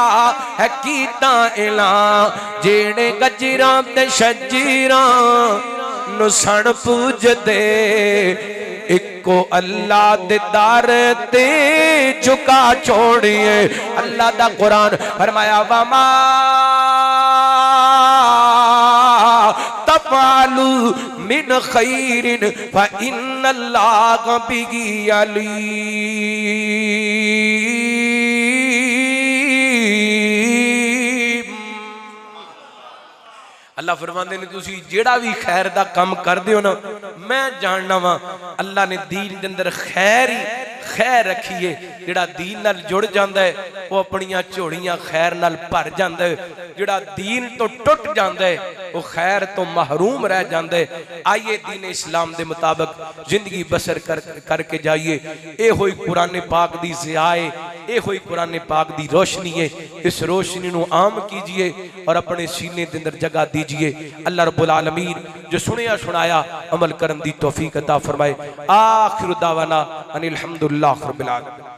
है कीता ऐलान जेड़े गजरां ते शजीरां नु सण पूजदे एक को अल्लाह दे दर ते झुका छोड़िए। अल्लाह दा कुरान फरमाया वमा तफअलू मिन खैरिन फ इन्नल्लाह बिही अलीम। अल्लाह फरमाते ने तुसी जेड़ा भी खैर दा काम करदे हो ना, मैं जानना वा अल्लाह ने दीन दे अंदर खैर ही खैर रखी है। जेड़ा दीन नाल जुड़ जांदा है वो अपनियां झोलियां खैर नाल भर जांदा है, जेड़ा दीन तो टुट जांदा है वो खैर तो महरूम रह जांदा है। आइए दीन इस्लाम दे मुताबिक जिंदगी बसर करके जाइए। ए होई कुरान पाक दी ज़िया है, ए होई कुरान पाक दी रोशनी है। इस रोशनी नू आम कीजिए और अपने सीने दे अंदर जगह दीजिए। अल्लाह रब्बुल आलमीन जो सुनिया सुनाया अमल करन दी तौफीक अता फरमाए। आखिर दावाना अनिल हम्दुलिल्लाह रब्बिल आलमीन।